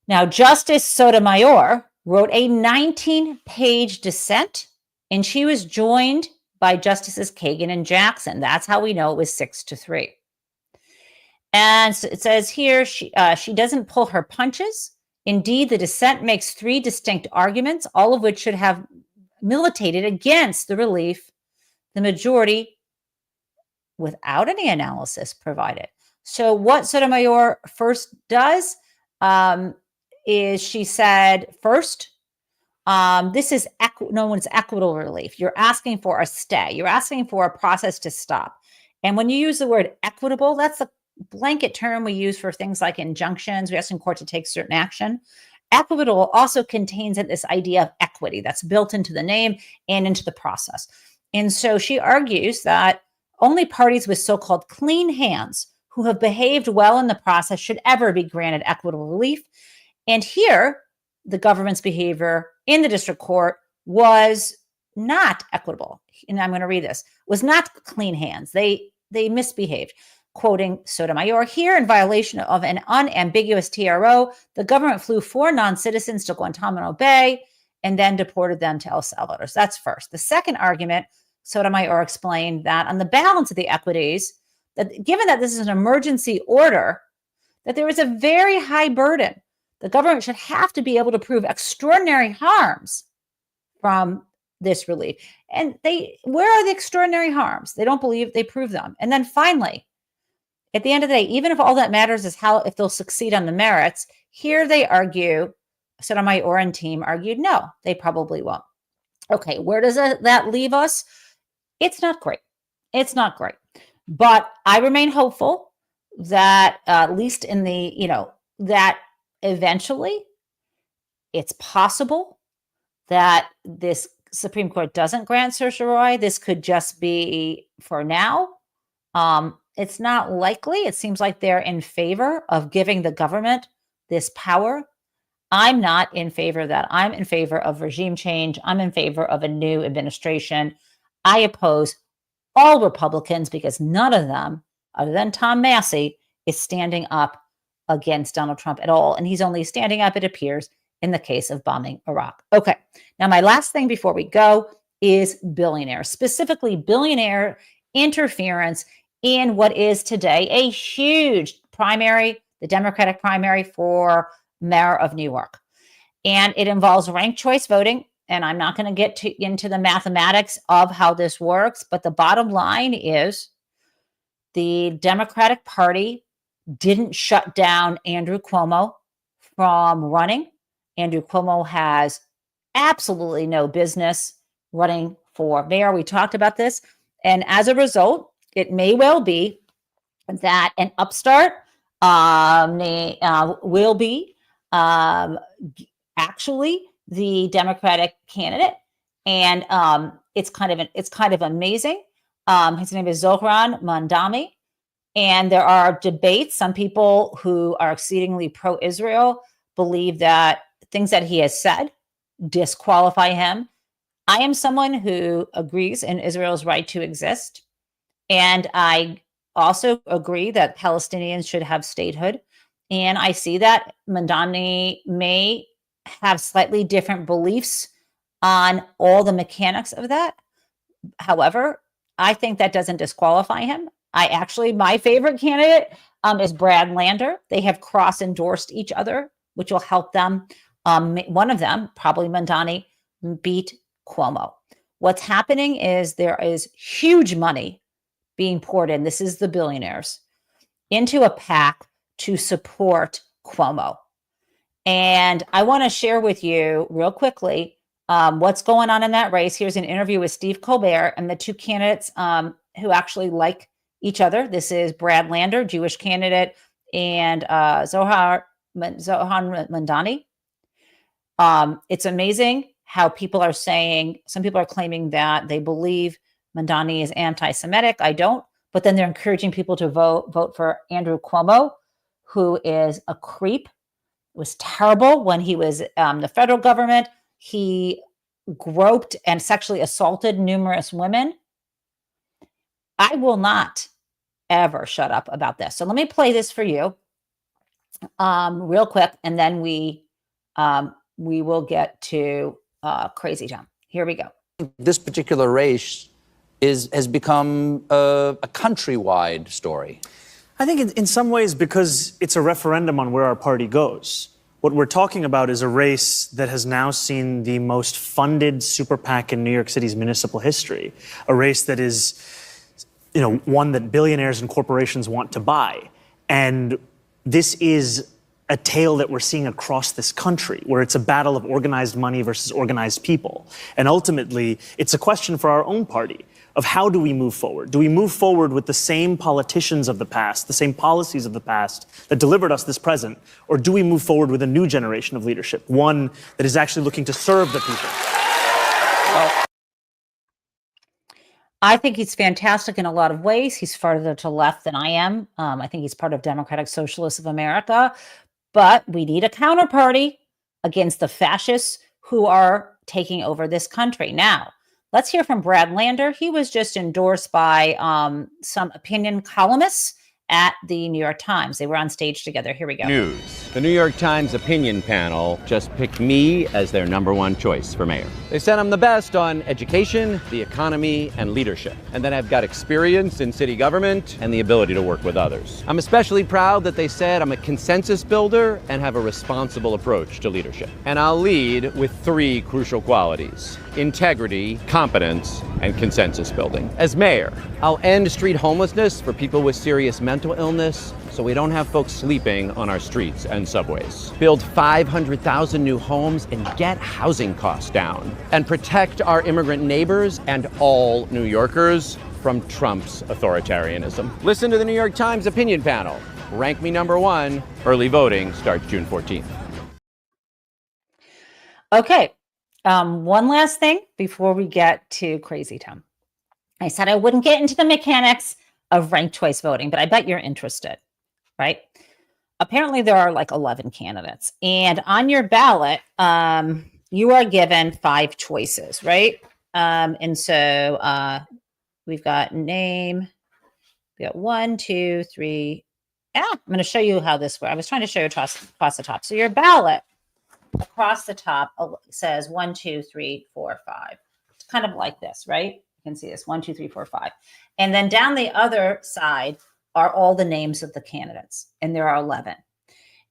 Now, Justice Sotomayor wrote a 19-page dissent, and she was joined by Justices Kagan and Jackson. That's how we know it was 6-3. And it says here, she doesn't pull her punches. Indeed, the dissent makes 3 distinct arguments, all of which should have militated against the relief the majority without any analysis provided. So what Sotomayor first does is she said, first, this is no one's equitable relief. You're asking for a stay. You're asking for a process to stop. And when you use the word equitable, that's a blanket term we use for things like injunctions. We're asking court to take certain action. Equitable also contains this idea of equity that's built into the name and into the process. And so she argues that only parties with so-called clean hands who have behaved well in the process should ever be granted equitable relief. And here, the government's behavior in the district court was not equitable. And I'm going to read this. Was not clean hands. They misbehaved. Quoting Sotomayor, here in violation of an unambiguous TRO, the government flew 4 non-citizens to Guantanamo Bay and then deported them to El Salvador. So that's first. The second argument, Sotomayor explained that on the balance of the equities, that given that this is an emergency order, that there is a very high burden. The government should have to be able to prove extraordinary harms from this relief. And where are the extraordinary harms? They don't believe they prove them. And then finally, at the end of the day, even if all that matters is if they'll succeed on the merits, here they argue, Sotomayor and team argued, no, they probably won't. Okay, where does that leave us? It's not great. It's not great. But I remain hopeful that at least in that eventually it's possible that this Supreme Court doesn't grant certiorari. This could just be for now. It's not likely. It seems like they're in favor of giving the government this power. I'm not in favor of that. I'm in favor of regime change. I'm in favor of a new administration. I oppose all Republicans because none of them, other than Tom Massey, is standing up against Donald Trump at all. And he's only standing up, it appears, in the case of bombing Iraq. Okay. Now, my last thing before we go is billionaires, specifically billionaire interference in what is today a huge primary, the Democratic primary for mayor of New York. And it involves ranked choice voting. And I'm not going to get into the mathematics of how this works, but the bottom line is the Democratic Party didn't shut down Andrew Cuomo from running. Andrew Cuomo has absolutely no business running for mayor. We talked about this. And as a result, it may well be that an upstart will be actually the Democratic candidate, and it's kind of amazing. His name is Zohran Mamdani, and there are debates. Some people who are exceedingly pro-Israel believe that things that he has said disqualify him. I am someone who agrees in Israel's right to exist. And I also agree that Palestinians should have statehood. And I see that Mamdani may have slightly different beliefs on all the mechanics of that. However, I think that doesn't disqualify him. My favorite candidate is Brad Lander. They have cross-endorsed each other, which will help them. One of them, probably Mamdani, beat Cuomo. What's happening is there is huge money being poured in, this is the billionaires, into a PAC to support Cuomo. And I want to share with you real quickly what's going on in that race. Here's an interview with Steve Colbert and the two candidates who actually like each other. This is Brad Lander, Jewish candidate, and Zohran Mamdani. It's amazing how people are saying, some people are claiming that they believe Mamdani is anti-Semitic. I don't. But then they're encouraging people to vote for Andrew Cuomo, who is a creep. It was terrible when he was the federal government. He groped and sexually assaulted numerous women. I will not ever shut up about this. So let me play this for you real quick, and then we will get to Crazy Town. Here we go. This particular race has become a countrywide story. I think in some ways because it's a referendum on where our party goes. What we're talking about is a race that has now seen the most funded super PAC in New York City's municipal history. A race that is, one that billionaires and corporations want to buy. And this is a tale that we're seeing across this country, where it's a battle of organized money versus organized people. And ultimately, it's a question for our own party of how do we move forward? Do we move forward with the same politicians of the past, the same policies of the past that delivered us this present? Or do we move forward with a new generation of leadership, one that is actually looking to serve the people? Well, I think he's fantastic in a lot of ways. He's farther to left than I am. I think he's part of Democratic Socialists of America. But we need a counterparty against the fascists who are taking over this country. Now, let's hear from Brad Lander. He was just endorsed by some opinion columnists at the New York Times. They were on stage together. Here we go. News. The New York Times opinion panel just picked me as their #1 choice for mayor. They said I'm the best on education, the economy, and leadership. And then I've got experience in city government and the ability to work with others. I'm especially proud that they said I'm a consensus builder and have a responsible approach to leadership. And I'll lead with 3 crucial qualities: integrity, competence, and consensus building. As mayor, I'll end street homelessness for people with serious mental illness so we don't have folks sleeping on our streets and subways. Build 500,000 new homes and get housing costs down. And protect our immigrant neighbors and all New Yorkers from Trump's authoritarianism. Listen to the New York Times opinion panel. Rank me #1. Early voting starts June 14th. Okay. One last thing before we get to Crazy Town. I said I wouldn't get into the mechanics of ranked choice voting, but I bet you're interested, right? Apparently there are like 11 candidates, and on your ballot, you are given 5 choices, right? And so we've got name, we got 1, 2, 3. I'm going to show you how this works. I was trying to show you across the top. So your ballot across the top says 1, 2, 3, 4, 5. It's kind of like this, right? You can see this 1, 2, 3, 4, 5. And then down the other side are all the names of the candidates, and there are 11.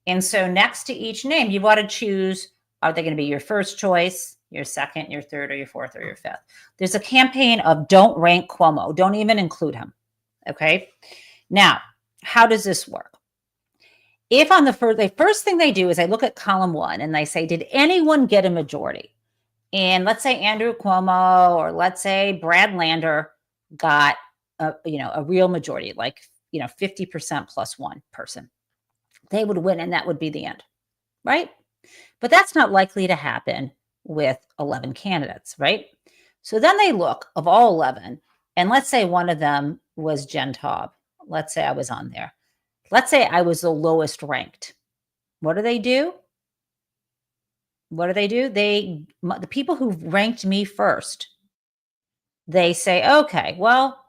And so next to each name, you've got to choose, are they going to be your first choice, your second, your third, or your fourth, or your fifth? There's a campaign of don't rank Cuomo. Don't even include him. Okay. Now, how does this work? If on the first thing they do is they look at column 1 and they say, did anyone get a majority? And let's say Andrew Cuomo or let's say Brad Lander got a real majority, like 50% plus 1 person. They would win, and that would be the end, right? But that's not likely to happen with 11 candidates, right? So then they look of all 11, and let's say one of them was Jen Taub. Let's say I was on there. Let's say I was the lowest ranked. What do? The people who ranked me first, they say, okay, well,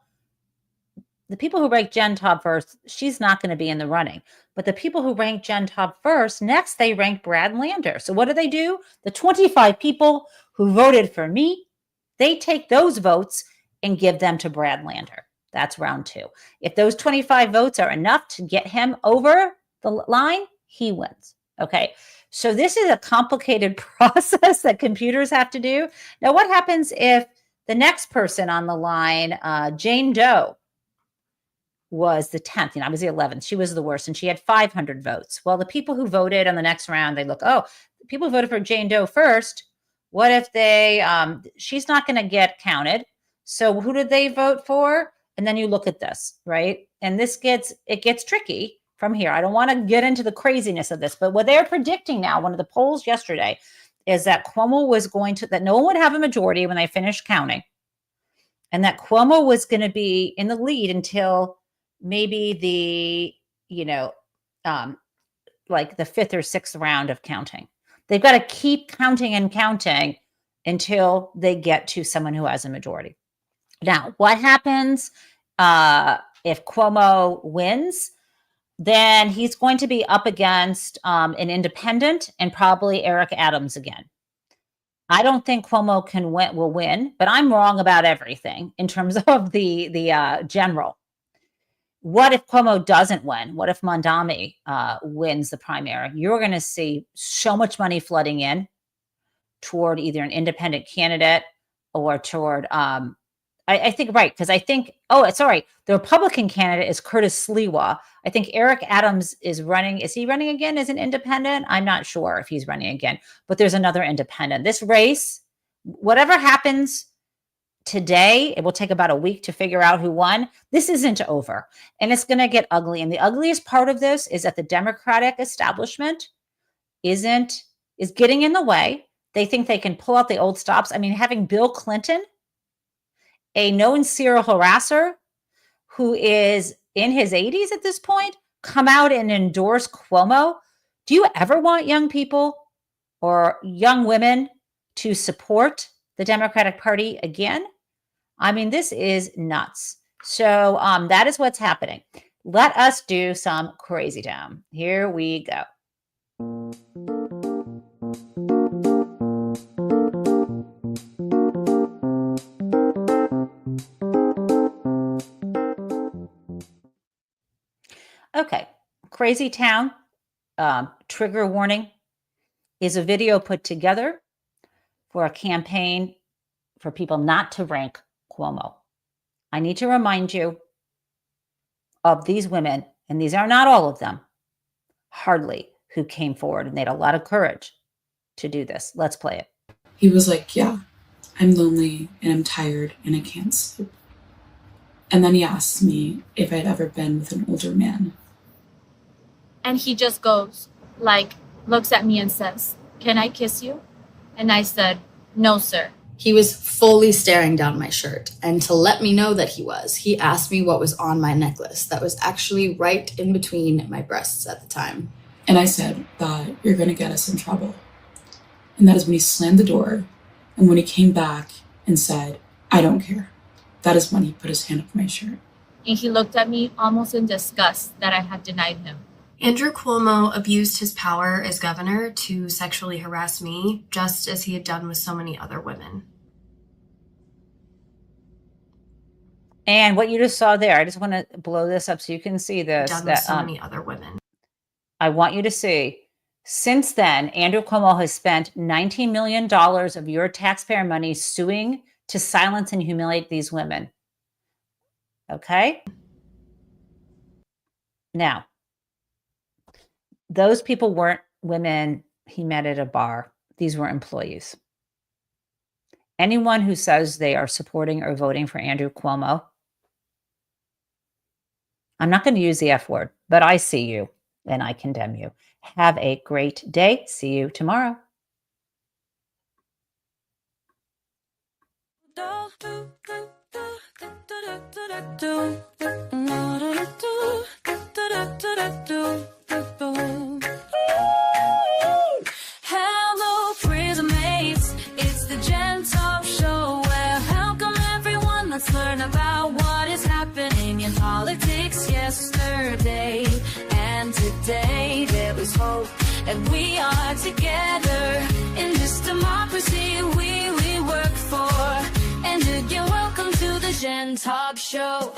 the people who ranked Jen Taub first, she's not going to be in the running. But the people who ranked Jen Taub first, next they ranked Brad Lander. So what do? The 25 people who voted for me, they take those votes and give them to Brad Lander. That's round 2. If those 25 votes are enough to get him over the line, he wins. Okay. So this is a complicated process that computers have to do. Now, what happens if the next person on the line, Jane Doe, was the 10th, I was the 11th. She was the worst, and she had 500 votes. Well, the people who voted on the next round, they look, the people who voted for Jane Doe first, what if she's not going to get counted? So who did they vote for? And then you look at this, right? And it gets tricky from here. I don't want to get into the craziness of this, but what they're predicting now, one of the polls yesterday, is that Cuomo was that no one would have a majority when they finished counting, and that Cuomo was going to be in the lead until maybe like the 5th or 6th round of counting. They've got to keep counting and counting until they get to someone who has a majority. Now, what happens if Cuomo wins, then he's going to be up against an independent and probably Eric Adams again. I don't think Cuomo will win, but I'm wrong about everything in terms of the general. What if Cuomo doesn't win? What if Mondami wins the primary? You're going to see so much money flooding in toward either an independent candidate or toward, I think, right, because I think, it's all right. The Republican candidate is Curtis Sliwa. I think Eric Adams is running. Is he running again as an independent? I'm not sure if he's running again, but there's another independent. This race, whatever happens today, it will take about a week to figure out who won. This isn't over, and it's going to get ugly. And the ugliest part of this is that the Democratic establishment is getting in the way. They think they can pull out the old stops. I mean, having Bill Clinton, a known serial harasser who is in his 80s at this point, come out and endorse Cuomo. Do you ever want young people or young women to support the Democratic Party again? I mean, this is nuts. So that is what's happening. Let us do some crazy town. Here we go. Okay, crazy town, trigger warning, is a video put together for a campaign for people not to rank Cuomo. I need to remind you of these women, and these are not all of them, hardly, who came forward, and they had a lot of courage to do this. Let's play it. He was like, yeah, I'm lonely and I'm tired and I can't sleep. And then he asked me if I'd ever been with an older man. And he just goes, looks at me and says, "Can I kiss you?" And I said, "No, sir." He was fully staring down my shirt. And to let me know that he asked me what was on my necklace that was actually right in between my breasts at the time. And I said that you're going to get us in trouble. And that is when he slammed the door. And when he came back and said, "I don't care," that is when he put his hand up my shirt. And he looked at me almost in disgust that I had denied him. Andrew Cuomo abused his power as governor to sexually harass me, just as he had done with so many other women. And what you just saw there, I just want to blow this up so you can see this. Done with so many other women. I want you to see, since then, Andrew Cuomo has spent $19 million of your taxpayer money suing to silence and humiliate these women. Okay? Now, those people weren't women he met at a bar. These were employees. Anyone who says they are supporting or voting for Andrew Cuomo, I'm not going to use the F word, but I see you and I condemn you. Have a great day. See you tomorrow. Hello, prison mates. It's the Taub show. Well, welcome everyone. Let's learn about what is happening in politics yesterday and today. There was hope, and we are together in this democracy we work for. And again, welcome to the Taub show.